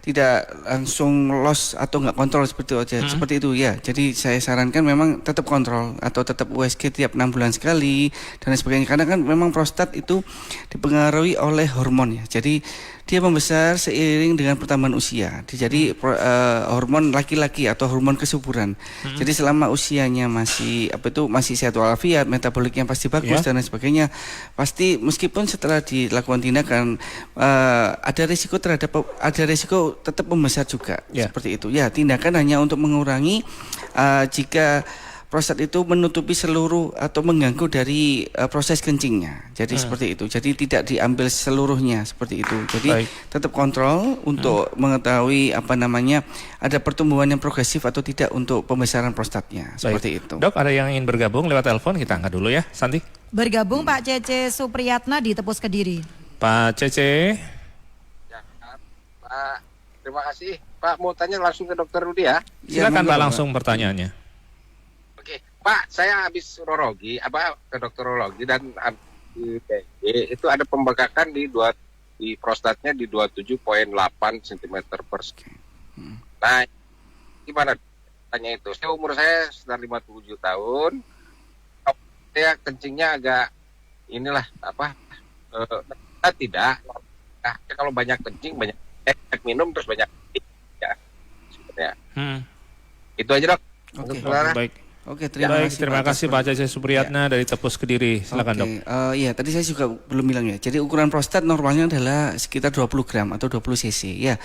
Speaker 5: tidak langsung loss atau nggak kontrol seperti itu aja. Seperti itu ya. Jadi saya sarankan memang tetap kontrol atau tetap USG tiap 6 bulan sekali dan sebagainya. Karena kan memang prostat itu dipengaruhi oleh hormon ya. Jadi dia membesar seiring dengan pertambahan usia. Jadi hormon laki-laki atau hormon kesuburan. Jadi selama usianya masih sehat walafiat, metaboliknya pasti bagus dan lain sebagainya. Pasti meskipun setelah dilakukan tindakan ada risiko tetap membesar juga. Seperti itu. Ya, tindakan hanya untuk mengurangi jika prostat itu menutupi seluruh atau mengganggu dari proses kencingnya. Jadi seperti itu. Jadi tidak diambil seluruhnya seperti itu. Jadi tetap kontrol untuk mengetahui ada pertumbuhan yang progresif atau tidak untuk pembesaran prostatnya. Seperti itu.
Speaker 1: Dok, ada yang ingin bergabung lewat telepon, kita angkat dulu ya, Santi.
Speaker 11: Bergabung Pak Cece Supriyatna di Tepus Kediri.
Speaker 1: Pak Cece.
Speaker 18: Ya, Pak, terima kasih. Pak, mau tanya langsung ke Dokter Rudi ya.
Speaker 1: Silakan Pak, langsung pertanyaannya.
Speaker 18: Pak, saya habis urologi, ke dokter urologi dan di PG itu ada pembengkakan di prostatnya di 27,8 cm per skin. Nah, gimana tanya itu? Umur saya sekitar 57 tahun. Saya kencingnya agak tidak. Nah, kalau banyak kencing, banyak minum terus banyak kencing ya. Sebenarnya. Itu aja, Dok.
Speaker 1: Oke, baik. Oke, terima kasih Pak Cece Supriyatna dari Tepus Kediri. Silakan Dok.
Speaker 5: Iya, tadi saya juga belum bilang ya. Jadi ukuran prostat normalnya adalah sekitar 20 gram atau 20 cc. Ya,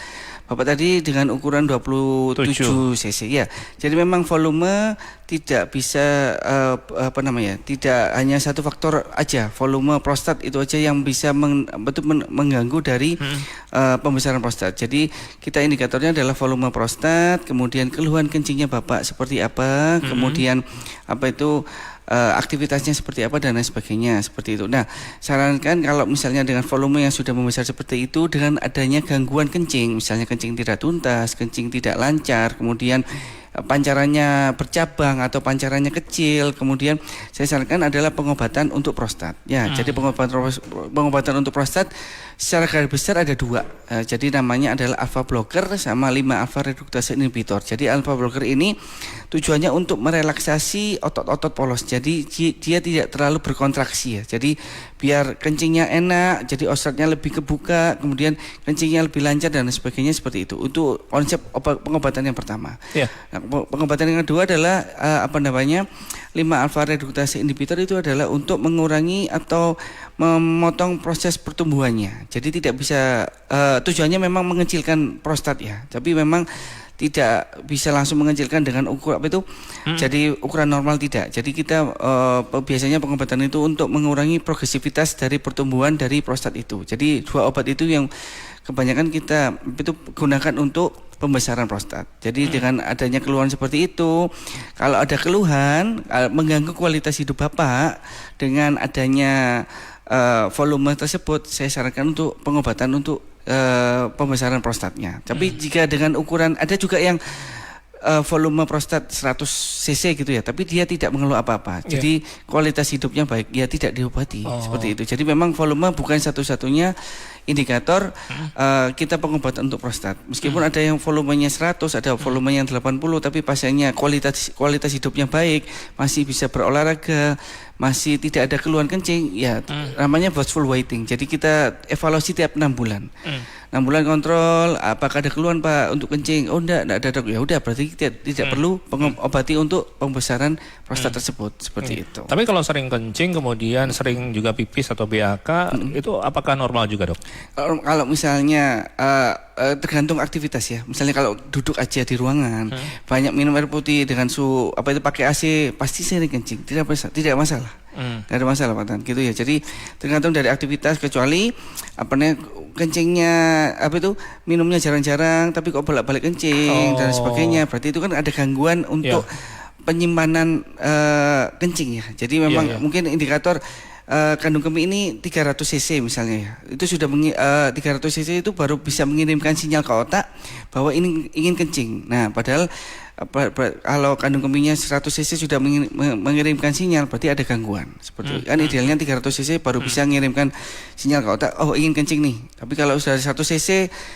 Speaker 5: Bapak tadi dengan ukuran 27 cc. Ya, jadi memang volume tidak bisa tidak hanya satu faktor aja. Volume prostat itu aja yang bisa mengganggu dari pembesaran prostat. Jadi kita indikatornya adalah volume prostat, kemudian keluhan kencingnya Bapak seperti apa, kemudian aktivitasnya seperti apa dan lain sebagainya seperti itu. Nah, sarankan kalau misalnya dengan volume yang sudah membesar seperti itu dengan adanya gangguan kencing, misalnya kencing tidak tuntas, kencing tidak lancar, kemudian pancarannya bercabang atau pancarannya kecil, kemudian saya sarankan adalah pengobatan untuk prostat. Ya, jadi pengobatan untuk prostat secara garis besar ada 2. Jadi namanya adalah alpha blocker sama 5 alpha reduktase inhibitor. Jadi alpha blocker ini tujuannya untuk merelaksasi otot-otot polos. Jadi dia tidak terlalu berkontraksi ya. Jadi biar kencingnya enak, jadi osratnya lebih kebuka, kemudian kencingnya lebih lancar dan sebagainya seperti itu. Untuk konsep pengobatan yang pertama. Nah, pengobatan yang kedua adalah 5 alpha reduktase inhibitor itu adalah untuk mengurangi atau memotong proses pertumbuhannya. Jadi tidak bisa tujuannya memang mengecilkan prostat ya, tapi memang tidak bisa langsung mengecilkan dengan jadi ukuran normal tidak. Jadi kita biasanya pengobatan itu untuk mengurangi progresivitas dari pertumbuhan dari prostat itu. Jadi 2 obat itu yang kebanyakan kita gunakan untuk pembesaran prostat. Jadi dengan adanya keluhan seperti itu, kalau ada keluhan mengganggu kualitas hidup Bapak dengan adanya volume tersebut, saya sarankan untuk pengobatan untuk pembesaran prostatnya. Tapi jika dengan ukuran, ada juga yang volume prostat 100 cc gitu ya, tapi dia tidak mengeluh apa-apa. Jadi kualitas hidupnya baik, ya tidak diobati seperti itu. Jadi memang volume bukan satu-satunya indikator kita pengobatan untuk prostat. Meskipun ada yang volumenya 100, ada volumenya yang 80, tapi pasiennya kualitas hidupnya baik, masih bisa berolahraga, masih tidak ada keluhan kencing, ya namanya watchful waiting. Jadi kita evaluasi tiap 6 bulan. 6 bulan kontrol, apakah ada keluhan Pak untuk kencing? Oh enggak ada Dok. Ya udah, berarti tidak perlu pengobati untuk pembesaran prostat tersebut seperti itu.
Speaker 1: Tapi kalau sering kencing kemudian sering juga pipis atau BAK, itu apakah normal juga Dok?
Speaker 5: Kalau misalnya tergantung aktivitas ya. Misalnya kalau duduk aja di ruangan, banyak minum air putih dengan suhu pakai AC, pasti sering kencing, tidak masalah. Tidak ada masalah Pak Tan, gitu ya. Jadi tergantung dari aktivitas, kecuali kencingnya minumnya jarang-jarang tapi kok bolak-balik kencing dan sebagainya, berarti itu kan ada gangguan untuk penyimpanan kencing ya. Jadi memang mungkin indikator kandung kemih ini 300 cc misalnya ya. Itu sudah 300 cc itu baru bisa mengirimkan sinyal ke otak bahwa ini ingin kencing. Nah, padahal kalau kandung kemihnya 100 cc sudah mengirimkan sinyal, berarti ada gangguan. Seperti kan idealnya 300 cc baru bisa mengirimkan sinyal ke otak, oh ingin kencing nih. Tapi kalau sudah 1 cc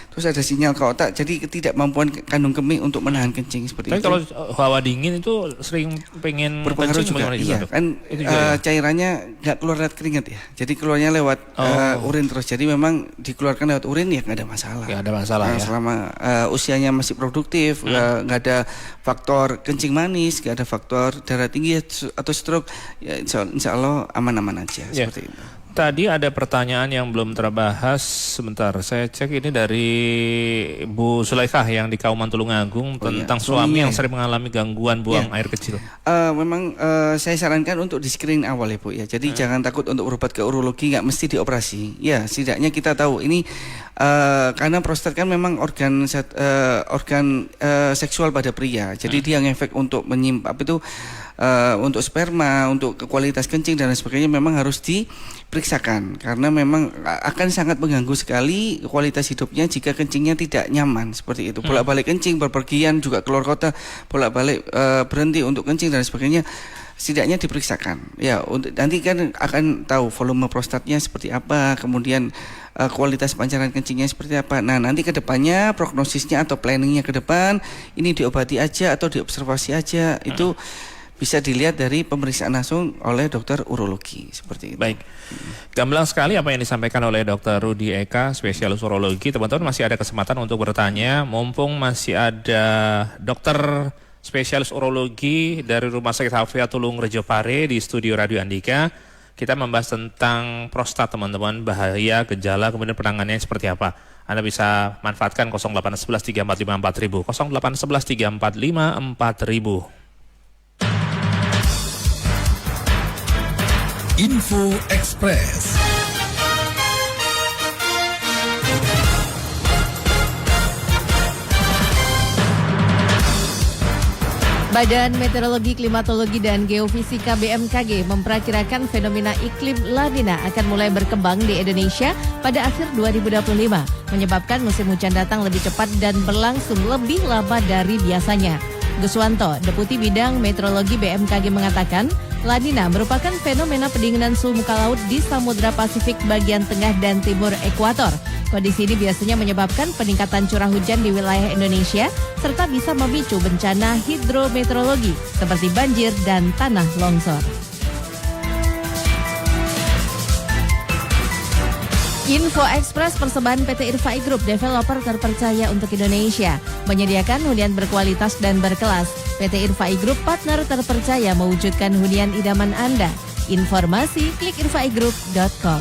Speaker 5: terus ada sinyal ke otak, jadi ketidakmampuan kandung kemih untuk menahan kencing seperti itu.
Speaker 1: Tapi kalau hawa dingin itu sering pengen
Speaker 5: berpengaruh
Speaker 1: kencing
Speaker 5: juga. Iya, kan cairannya nggak keluar lewat keringat ya. Jadi keluarnya lewat urin terus. Jadi memang dikeluarkan lewat urin ya nggak ada masalah.
Speaker 1: Nggak ada masalah ya.
Speaker 5: Selama usianya masih produktif, nggak ada faktor kencing manis, nggak ada faktor darah tinggi atau stroke, ya insya Allah aman-aman aja seperti itu.
Speaker 1: Tadi ada pertanyaan yang belum terbahas, sebentar saya cek, ini dari Bu Sulaikah yang di Kauman Tulungagung tentang suami yang sering mengalami gangguan buang air kecil.
Speaker 5: Memang saya sarankan untuk di screening awal ya Bu ya. Jadi jangan takut untuk berobat ke urologi, nggak mesti dioperasi. Ya setidaknya kita tahu ini karena prostat kan memang organ seksual pada pria. Jadi dia ngefek untuk menyimpan itu untuk sperma, untuk kualitas kencing dan sebagainya memang harus diperiksakan karena memang akan sangat mengganggu sekali kualitas hidupnya jika kencingnya tidak nyaman seperti itu. Bolak-balik kencing, berpergian juga keluar kota, bolak-balik berhenti untuk kencing dan sebagainya. Setidaknya diperiksakan. Ya, nanti kan akan tahu volume prostatnya seperti apa, kemudian kualitas pancaran kencingnya seperti apa. Nah, nanti ke depannya prognosisnya atau planningnya ke depan ini diobati aja atau diobservasi aja itu bisa dilihat dari pemeriksaan langsung oleh dokter urologi seperti itu.
Speaker 1: Baik, gamblang sekali apa yang disampaikan oleh Dr. Rudi Eka, spesialis urologi. Teman-teman masih ada kesempatan untuk bertanya, mumpung masih ada dokter spesialis urologi dari Rumah Sakit Hafia Tulung Rejo Pare di studio Radio Andika. Kita membahas tentang prostat teman-teman, bahaya, gejala, kemudian penanganannya seperti apa. Anda bisa manfaatkan 0811 345 4000, 0811 345 4000.
Speaker 17: Info Express.
Speaker 8: Badan Meteorologi, Klimatologi, dan Geofisika BMKG memperkirakan fenomena iklim La Nina akan mulai berkembang di Indonesia pada akhir 2025, menyebabkan musim hujan datang lebih cepat dan berlangsung lebih lama dari biasanya. Guswanto, Deputi Bidang Meteorologi BMKG mengatakan, La Nina merupakan fenomena pendinginan suhu muka laut di Samudra Pasifik bagian tengah dan timur ekuator. Kondisi ini biasanya menyebabkan peningkatan curah hujan di wilayah Indonesia serta bisa memicu bencana hidrometeorologi seperti banjir dan tanah longsor. Info Express persembahan PT Irfai Group, developer terpercaya untuk Indonesia, menyediakan hunian berkualitas dan berkelas. PT Irfai Group, partner terpercaya mewujudkan hunian idaman Anda. Informasi klik irfaigroup.com.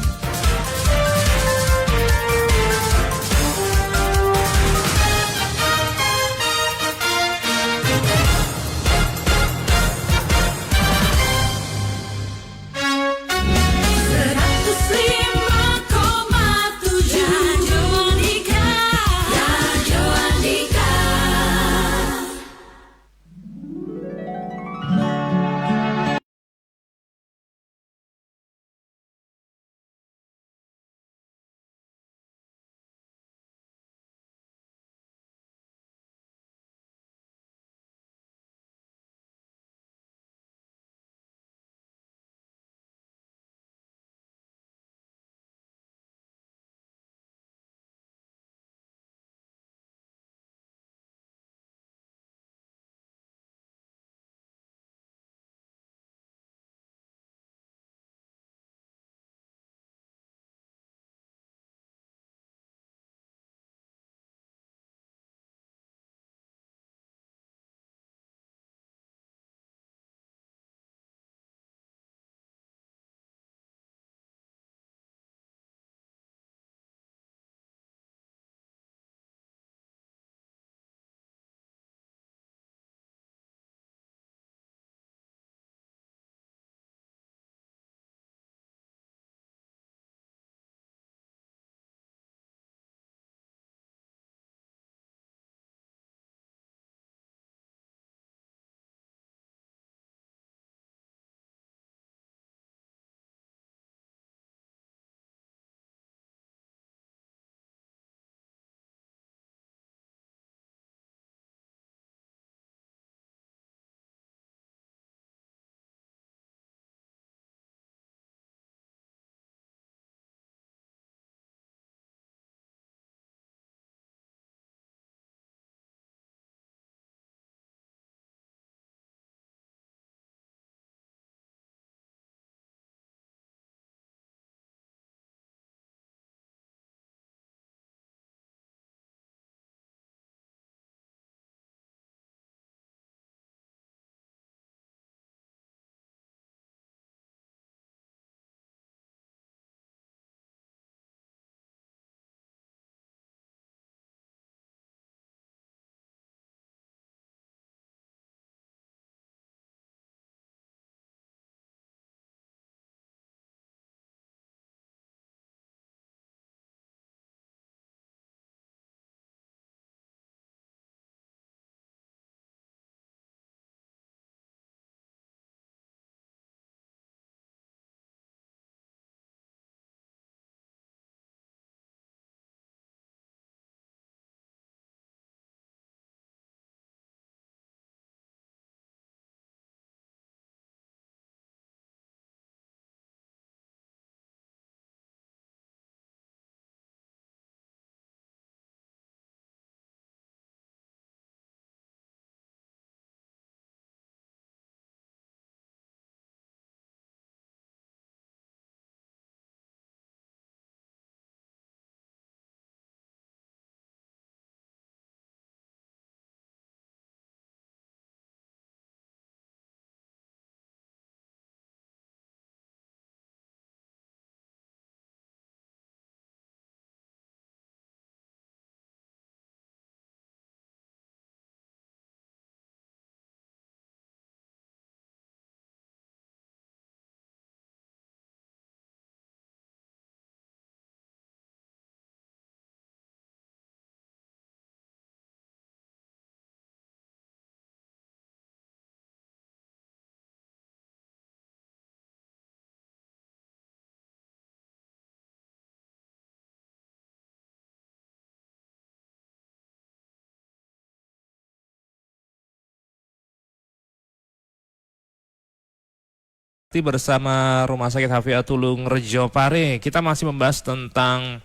Speaker 1: Bersama Rumah Sakit HVA Tulung Rejo Pare, kita masih membahas tentang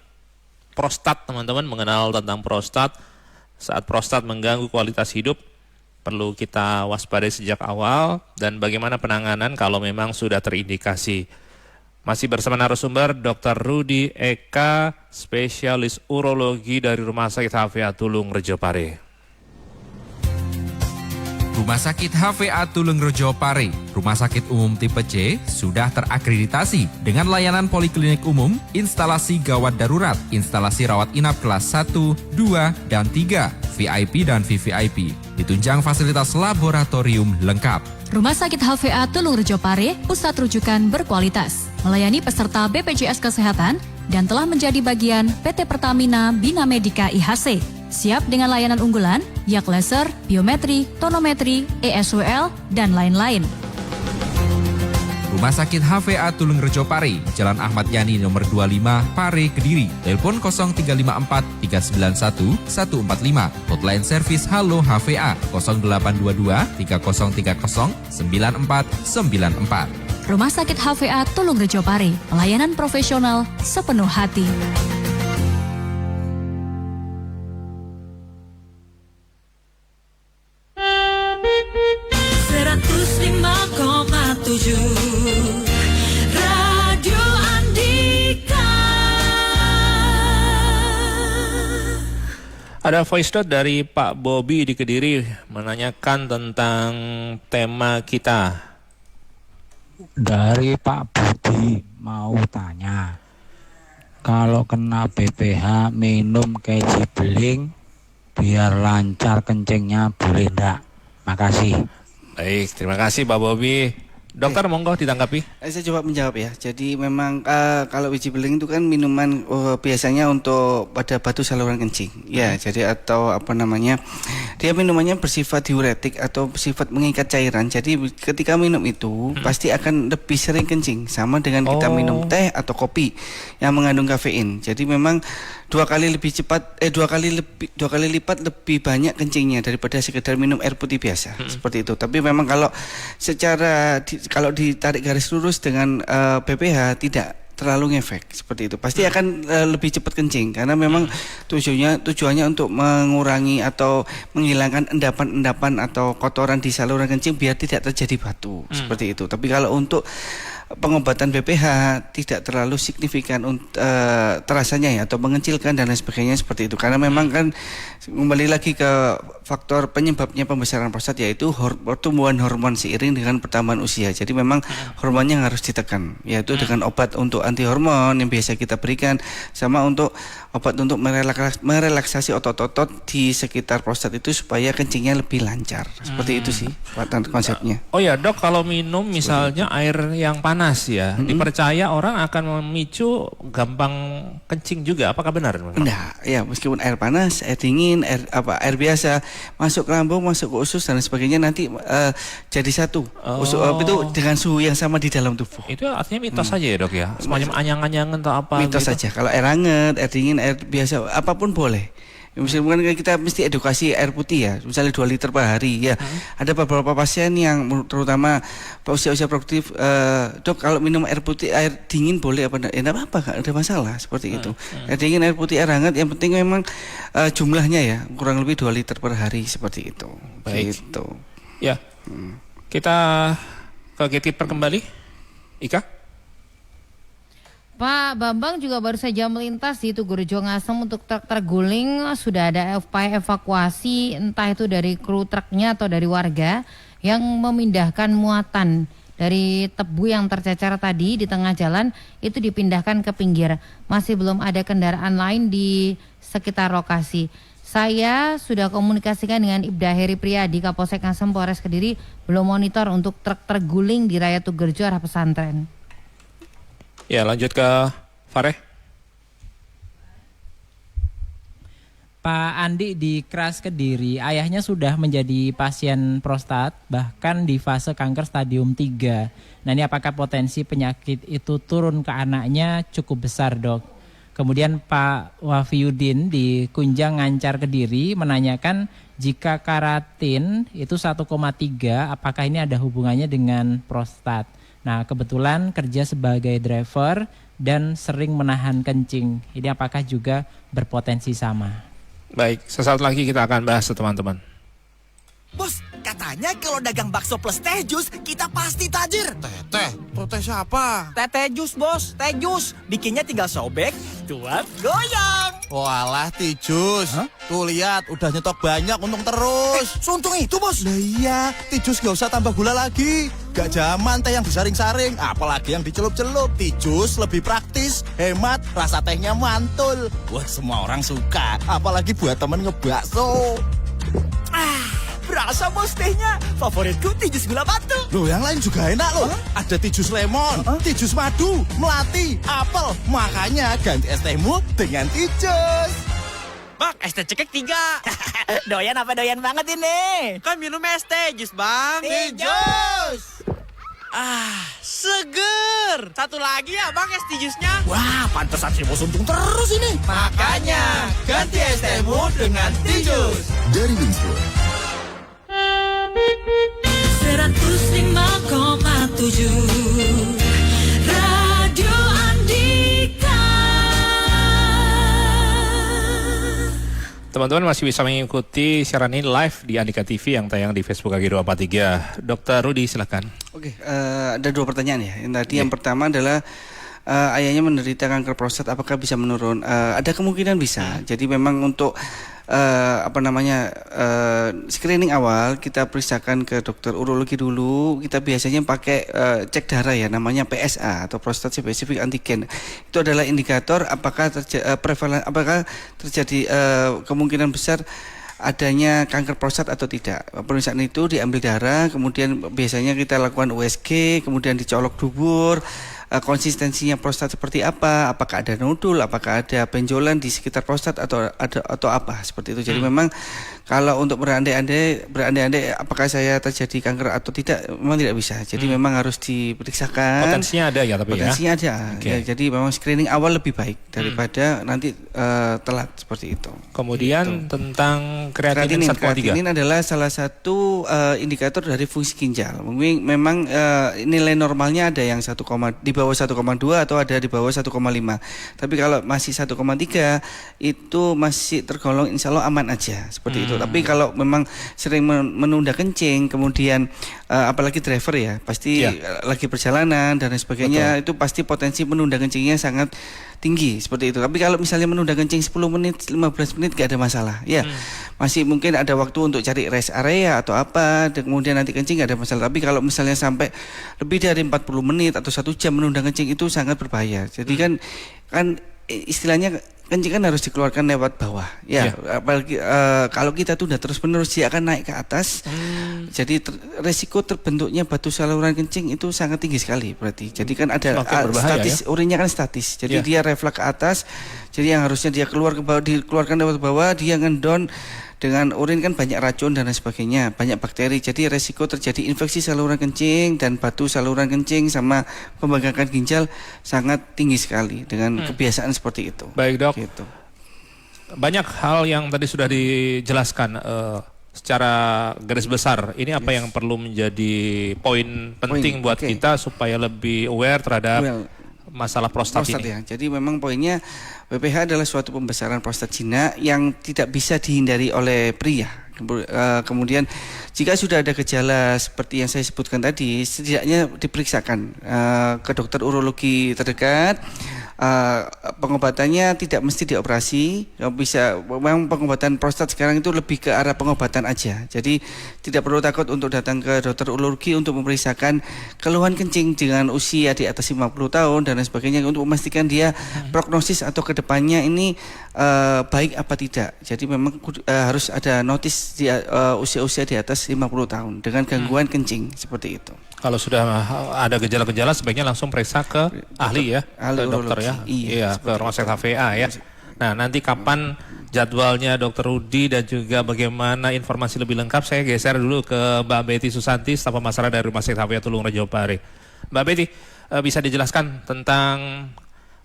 Speaker 1: prostat, teman-teman. Mengenal tentang prostat. Saat prostat mengganggu kualitas hidup, perlu kita waspadai sejak awal, dan bagaimana penanganan kalau memang sudah terindikasi. Masih bersama narasumber Dr. Rudy Eka, spesialis urologi dari Rumah Sakit HVA Tulung Rejo Pare.
Speaker 2: Rumah Sakit HVA Tulung Rejo Pare, rumah sakit umum tipe C, sudah terakreditasi dengan layanan poliklinik umum, instalasi gawat darurat, instalasi rawat inap kelas 1, 2, dan 3, VIP dan VVIP. Ditunjang fasilitas laboratorium lengkap.
Speaker 3: Rumah Sakit HVA Tulung Rejo Pare, pusat rujukan berkualitas, melayani peserta BPJS Kesehatan dan telah menjadi bagian PT Pertamina Bina Medica IHC. Siap dengan layanan unggulan, yak laser, biometri, tonometri, ESWL, dan lain-lain.
Speaker 2: Rumah Sakit HVA Tulung Rejo Pare, Jalan Ahmad Yani nomor 25, Pare, Kediri. Telepon 0354 391 145. Hotline servis Halo HVA 0822 3030 9494.
Speaker 3: Rumah Sakit HVA Tulung Rejo Pare, pelayanan profesional sepenuh hati.
Speaker 14: Radio Andika.
Speaker 1: Ada voice note dari Pak Bobi di Kediri menanyakan tentang tema kita.
Speaker 19: Dari Pak Budi mau tanya, kalau kena BPH minum keji beling biar lancar kencingnya boleh enggak? Makasih.
Speaker 1: Baik, terima kasih Pak Bobi. Dokter, monggo ditanggapi.
Speaker 5: Saya coba menjawab ya. Jadi memang kalau biji beling itu kan minuman biasanya untuk pada batu saluran kencing. Ya, jadi atau apa namanya? Dia minumannya bersifat diuretik atau bersifat mengikat cairan. Jadi ketika minum itu pasti akan lebih sering kencing, sama dengan kita minum teh atau kopi yang mengandung kafein. Jadi memang dua kali lipat lebih banyak kencingnya daripada sekedar minum air putih biasa. Seperti itu. Tapi memang kalau secara kalau ditarik garis lurus dengan BPH tidak terlalu ngefek seperti itu. Pasti akan lebih cepat kencing karena memang tujuannya untuk mengurangi atau menghilangkan endapan-endapan atau kotoran di saluran kencing biar tidak terjadi batu seperti itu. Tapi kalau untuk pengobatan BPH tidak terlalu signifikan terasanya ya, atau mengecilkan dan lain sebagainya seperti itu. Karena memang kan kembali lagi ke faktor penyebabnya pembesaran prostat, yaitu pertumbuhan hormon seiring dengan pertambahan usia. Jadi memang hormonnya harus ditekan, yaitu dengan obat untuk anti hormon yang biasa kita berikan, sama untuk obat untuk merelaksasi otot-otot di sekitar prostat itu supaya kencingnya lebih lancar. Seperti itu sih konsepnya.
Speaker 1: Oh ya Dok, kalau minum misalnya air yang panas ya, dipercaya orang akan memicu gampang kencing juga. Apakah benar?
Speaker 5: Enggak, ya meskipun air panas, air dingin, air biasa masuk ke lambung, masuk ke usus dan sebagainya nanti jadi satu. Usus itu dengan suhu yang sama di dalam tubuh.
Speaker 1: Itu artinya mitos saja ya Dok ya? Semacam anyang-anyangan atau apa?
Speaker 5: Mitos
Speaker 1: gitu?
Speaker 5: saja. Kalau air hangat, air dingin, air biasa, apapun boleh. Misalnya kita mesti edukasi air putih ya, misalnya 2 liter per hari ya. Ada beberapa pasien yang terutama usia-usia produktif, Dok kalau minum air putih, air dingin boleh apa enggak? Ya enggak apa-apa, enggak ada masalah seperti itu. Air dingin, air putih, air hangat, yang penting memang jumlahnya ya kurang lebih 2 liter per hari seperti itu.
Speaker 1: Baik.
Speaker 5: Gitu.
Speaker 1: Ya. Kita ke gatekeeper kembali. Ika?
Speaker 7: Pak Bambang juga baru saja melintas di Tugurejo Ngasem untuk truk terguling. Sudah ada upaya evakuasi entah itu dari kru truknya atau dari warga yang memindahkan muatan dari tebu yang tercecer tadi di tengah jalan, itu dipindahkan ke pinggir. Masih belum ada kendaraan lain di sekitar lokasi. Saya sudah komunikasikan dengan Ibda Heri Priyadi, Kapolsek Ngasem Polres Kediri, belum monitor untuk truk terguling di Raya Tugurejo arah pesantren.
Speaker 1: Ya, lanjut ke Fareh.
Speaker 13: Pak Andi di Kras Kediri, ayahnya sudah menjadi pasien prostat, bahkan di fase kanker stadium 3. Nah ini apakah potensi penyakit itu turun ke anaknya cukup besar Dok? Kemudian Pak Wafiuddin di Kunjang Ngancar Kediri menanyakan jika karatin itu 1,3, apakah ini ada hubungannya dengan prostat? Nah, kebetulan kerja sebagai driver dan sering menahan kencing. Ini apakah juga berpotensi sama?
Speaker 1: Baik, sesaat lagi kita akan bahas teman-teman.
Speaker 20: Bos, katanya kalau dagang bakso plus teh jus, kita pasti tajir.
Speaker 21: Teh siapa?
Speaker 20: Teh jus, bos. Teh jus. Bikinnya tinggal sobek, tuang, goyang.
Speaker 21: Walah, Tijus. Tuh lihat, udah nyetok banyak, untung terus.
Speaker 20: Seuntung itu, bos.
Speaker 21: Lah iya, Tijus gak usah tambah gula lagi. Gak zaman teh yang disaring-saring, apalagi yang dicelup-celup. Tijus lebih praktis, hemat, rasa tehnya mantul. Wah, semua orang suka, apalagi buat temen ngebakso.
Speaker 20: Berasa bos tehnya. Favoritku Tijus gula batu.
Speaker 21: Loh, yang lain juga enak loh. Ada Tijus lemon, Tijus madu, melati, apel. Makanya ganti es tehmu dengan Tijus.
Speaker 20: Bang, es teh cekek 3. Doyan apa doyan banget ini? Kan minum es teh jus, Bang.
Speaker 21: Tijus.
Speaker 20: Seger. Satu lagi ya, Bang, es tijusnya.
Speaker 21: Wah, pantesan si bos untung terus ini.
Speaker 20: Makanya, ganti es tehmu dengan Tijus.
Speaker 17: Dari Winslow.
Speaker 14: 105,7 Radio Andika.
Speaker 1: Teman-teman masih bisa mengikuti siaran ini live di Andika TV yang tayang di Facebook AG243. Dr. Rudi, silakan.
Speaker 5: Oke, ada 2 pertanyaan ya. Yang pertama adalah ayahnya menderita kanker prostat, apakah bisa menurun? Ada kemungkinan bisa. Jadi memang untuk screening awal kita periksakan ke dokter urologi dulu. Kita biasanya pakai cek darah ya, namanya PSA atau prostat specific antigen. Itu adalah indikator apakah terjadi kemungkinan besar adanya kanker prostat atau tidak. Pemeriksaan itu diambil darah, kemudian biasanya kita lakukan USG, kemudian dicolok dubur, konsistensinya prostat seperti apa, apakah ada nodul, apakah ada benjolan di sekitar prostat atau apa seperti itu. Jadi memang kalau untuk berandai-andai apakah saya terjadi kanker atau tidak, memang tidak bisa. Jadi memang harus diperiksakan.
Speaker 1: Potensinya ada ya, tapi
Speaker 5: potensinya ada. Ya, jadi memang screening awal lebih baik daripada nanti telat seperti itu.
Speaker 1: Kemudian tentang kreatinin 1,3.
Speaker 5: Kreatinin adalah salah satu indikator dari fungsi ginjal. Memang nilai normalnya ada yang di bawah 1,2 atau ada di bawah 1,5. Tapi kalau masih 1,3 itu masih tergolong insya Allah aman aja seperti itu. Tapi kalau memang sering menunda kencing, kemudian apalagi driver ya, pasti lagi perjalanan dan sebagainya, itu pasti potensi menunda kencingnya sangat tinggi seperti itu. Tapi kalau misalnya menunda kencing 10 menit, 15 menit gak ada masalah. Ya, masih mungkin ada waktu untuk cari rest area atau apa, dan kemudian nanti kencing gak ada masalah. Tapi kalau misalnya sampai lebih dari 40 menit atau 1 jam menunda kencing itu sangat berbahaya. Jadi kan istilahnya kencing kan harus dikeluarkan lewat bawah. Ya, apalagi kalau kita tunda terus-menerus dia akan naik ke atas. Jadi resiko terbentuknya batu saluran kencing itu sangat tinggi sekali berarti. Jadi kan ada statis, urinnya kan statis. Jadi dia refleks ke atas. Jadi yang harusnya dia keluar ke bawah, dikeluarkan lewat bawah, dia ngendon. Dengan urin kan banyak racun dan lain sebagainya, banyak bakteri. Jadi resiko terjadi infeksi saluran kencing dan batu saluran kencing sama pembengkakan ginjal sangat tinggi sekali dengan kebiasaan seperti itu.
Speaker 1: Baik, Dok.
Speaker 5: Gitu.
Speaker 1: Banyak hal yang tadi sudah dijelaskan secara garis besar. Ini apa yang perlu menjadi poin penting buat kita supaya lebih aware terhadap masalah prostat ini.
Speaker 5: Ya. Jadi memang poinnya BPH adalah suatu pembesaran prostat jinak yang tidak bisa dihindari oleh pria. Kemudian jika sudah ada gejala seperti yang saya sebutkan tadi, setidaknya diperiksakan ke dokter urologi terdekat. Pengobatannya tidak mesti dioperasi, bisa memang pengobatan prostat sekarang itu lebih ke arah pengobatan aja. Jadi tidak perlu takut untuk datang ke dokter urologi untuk memeriksakan keluhan kencing dengan usia di atas 50 tahun dan lain sebagainya untuk memastikan dia prognosis atau kedepannya ini baik apa tidak. Jadi memang harus ada notis di usia-usia di atas 50 tahun dengan gangguan kencing seperti itu.
Speaker 1: Kalau sudah ada gejala-gejala sebaiknya langsung periksa ke ahli ya, ke dokter ya. Iya, ke rumah sakit HVA ya. Nah, nanti kapan jadwalnya Dr. Rudi dan juga bagaimana informasi lebih lengkap, saya geser dulu ke Mbak Betty Susanti, staf pemasaran dari Rumah Sakit HVA Tulung Rejo Pare. Mbak Betty, bisa dijelaskan tentang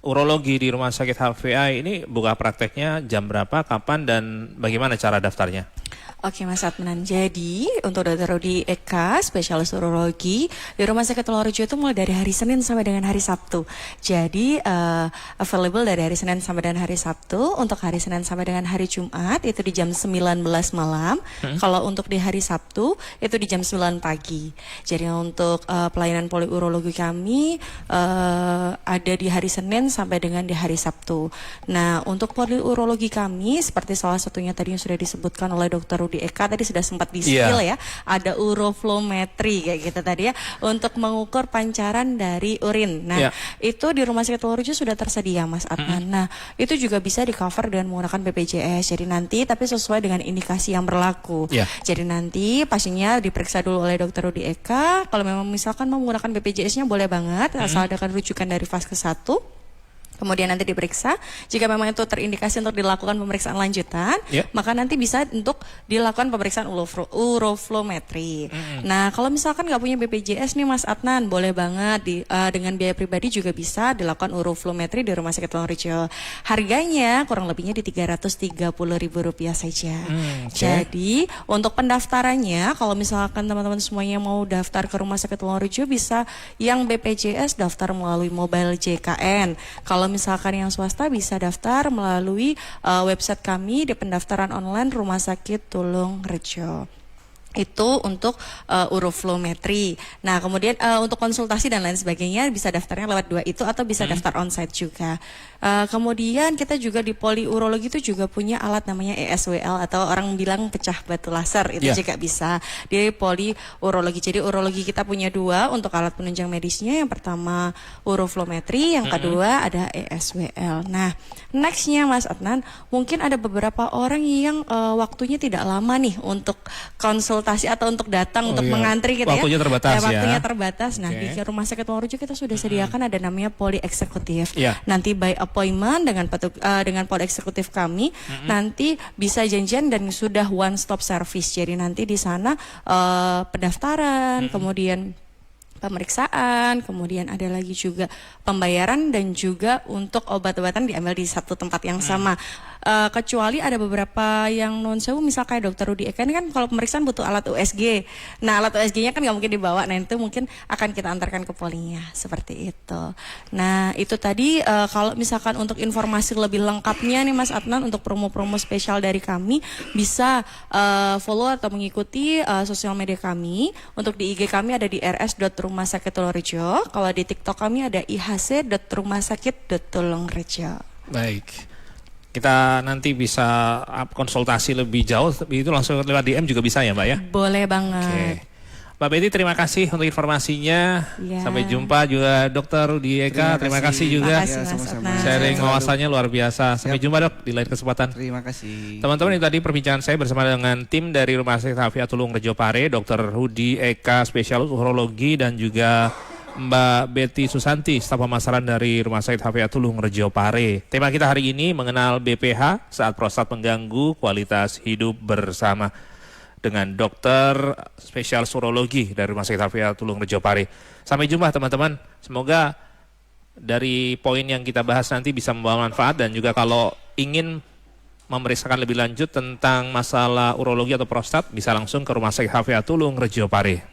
Speaker 1: urologi di Rumah Sakit HVA ini buka prakteknya jam berapa, kapan, dan bagaimana cara daftarnya?
Speaker 6: Oke Mas Adnan, jadi untuk Dr. Rudi Eka, spesialis urologi di Rumah Sakit Tulungarejo itu mulai dari hari Senin sampai dengan hari Sabtu. Jadi available dari hari Senin sampai dengan hari Sabtu. Untuk hari Senin sampai dengan hari Jumat itu di jam 19 malam. Kalau untuk di hari Sabtu itu di jam 9 pagi. Jadi untuk pelayanan poliurologi kami ada di hari Senin sampai dengan di hari Sabtu. Nah untuk poliurologi kami seperti salah satunya tadi yang sudah disebutkan oleh Dr. Rudi Eka tadi sudah sempat di-spill ya. Ada uroflowmetri kayak gitu tadi ya untuk mengukur pancaran dari urin. Nah, itu di Rumah Sakit Tulungarejo sudah tersedia Mas Adnan. Nah, itu juga bisa di-cover dengan menggunakan BPJS. Jadi nanti tapi sesuai dengan indikasi yang berlaku. Jadi nanti pasiennya diperiksa dulu oleh Dr. Rudi Eka. Kalau memang misalkan mau menggunakan BPJS-nya boleh banget asal ada rujukan dari fase 1. Kemudian nanti diperiksa, jika memang itu terindikasi untuk dilakukan pemeriksaan lanjutan, maka nanti bisa untuk dilakukan pemeriksaan uroflowmetri. Nah, kalau misalkan nggak punya BPJS nih Mas Adnan, boleh banget dengan biaya pribadi juga bisa dilakukan uroflowmetri di Rumah Sakit Tulungarejo. Harganya kurang lebihnya di Rp330.000 saja. Jadi untuk pendaftarannya, kalau misalkan teman-teman semuanya mau daftar ke Rumah Sakit Tulungarejo bisa yang BPJS daftar melalui mobile JKN. Kalau misalkan yang swasta bisa daftar melalui website kami di pendaftaran online Rumah Sakit Tulungarejo. Itu untuk uroflowmetri. Nah, kemudian untuk konsultasi dan lain sebagainya bisa daftarnya lewat 2 itu atau bisa daftar onsite juga. Kemudian kita juga di poliurologi itu juga punya alat namanya ESWL atau orang bilang pecah batu laser itu juga bisa di poliurologi. Jadi urologi kita punya 2 untuk alat penunjang medisnya. Yang pertama uroflowmetri, yang kedua ada ESWL. Nah, nextnya Mas Adnan, mungkin ada beberapa orang yang waktunya tidak lama nih untuk konsultasi atau untuk datang untuk mengantri gitu
Speaker 1: waktunya terbatas
Speaker 6: waktunya terbatas. Nah, di Rumah Sakit Tulungarejo kita sudah sediakan ada namanya poli eksekutif. Nanti by appointment dengan poli eksekutif kami nanti bisa janjian dan sudah one stop service. Jadi nanti di sana pendaftaran, kemudian pemeriksaan, kemudian ada lagi juga pembayaran dan juga untuk obat-obatan diambil di satu tempat yang sama. Kecuali ada beberapa yang non sewu, misal kayak Dr. Rudi Eka ini kan kalau pemeriksaan butuh alat USG. Nah, alat USG-nya kan nggak mungkin dibawa. Nah, itu mungkin akan kita antarkan ke polinya seperti itu. Nah, itu tadi kalau misalkan untuk informasi lebih lengkapnya nih Mas Adnan untuk promo-promo spesial dari kami bisa follow atau mengikuti sosial media kami. Untuk di IG kami ada di rs.rumahsakit.tulungarejo. Kalau di TikTok kami ada ihc.rumahsakit.tulungarejo.
Speaker 1: Baik. Kita nanti bisa konsultasi lebih jauh, itu langsung lewat DM juga bisa ya Mbak ya?
Speaker 6: Boleh banget.
Speaker 1: Mbak Betty terima kasih untuk informasinya. Sampai jumpa juga Dr. Rudi Eka. Terima kasih juga. Sharing wawasannya luar biasa. Sampai jumpa Dok di lain kesempatan.
Speaker 5: Terima kasih.
Speaker 1: Teman-teman, ini tadi perbincangan saya bersama dengan tim dari Rumah Sakit Hafia Tulungarejo Pare, Dr. Rudi Eka, spesialis urologi, dan juga Mbak Betty Susanti, staf pemasaran dari Rumah Sakit Hafia Tulungarejo Pare. Tema kita hari ini mengenal BPH saat prostat mengganggu kualitas hidup bersama dengan dokter spesialis urologi dari Rumah Sakit Hafia Tulungarejo Pare. Sampai jumpa teman-teman. Semoga dari poin yang kita bahas nanti bisa membawa manfaat, dan juga kalau ingin memeriksakan lebih lanjut tentang masalah urologi atau prostat bisa langsung ke Rumah Sakit Hafia Tulungarejo Pare.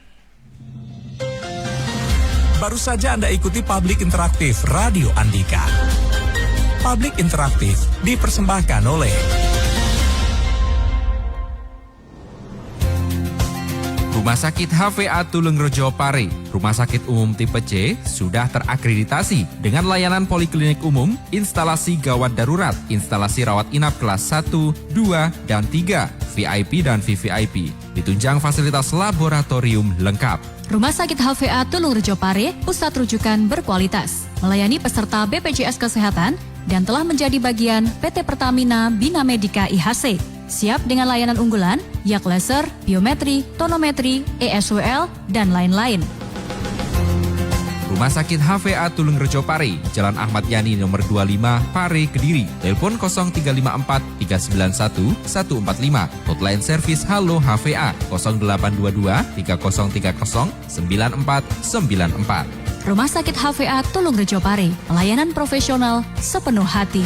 Speaker 17: Baru saja Anda ikuti Publik Interaktif Radio Andika. Publik Interaktif dipersembahkan oleh
Speaker 2: Rumah Sakit HVA Tulungarejo Pare, Rumah Sakit Umum Tipe C, sudah terakreditasi dengan layanan poliklinik umum, instalasi gawat darurat, instalasi rawat inap kelas 1, 2, dan 3, VIP dan VVIP, ditunjang fasilitas laboratorium lengkap.
Speaker 3: Rumah Sakit HVA Tulungarejo Pare, pusat rujukan berkualitas, melayani peserta BPJS Kesehatan dan telah menjadi bagian PT Pertamina Bina Medica IHC. Siap dengan layanan unggulan, yak laser, biometri, tonometri, ESWL, dan lain-lain.
Speaker 2: Rumah Sakit HVA Tulungarejo Pare, Jalan Ahmad Yani nomor 25, Pare, Kediri. Telepon 0354 391 145. Hotline service Halo HVA 0822 3030 9494.
Speaker 3: Rumah Sakit HVA Tulungarejo Pare, pelayanan profesional sepenuh hati.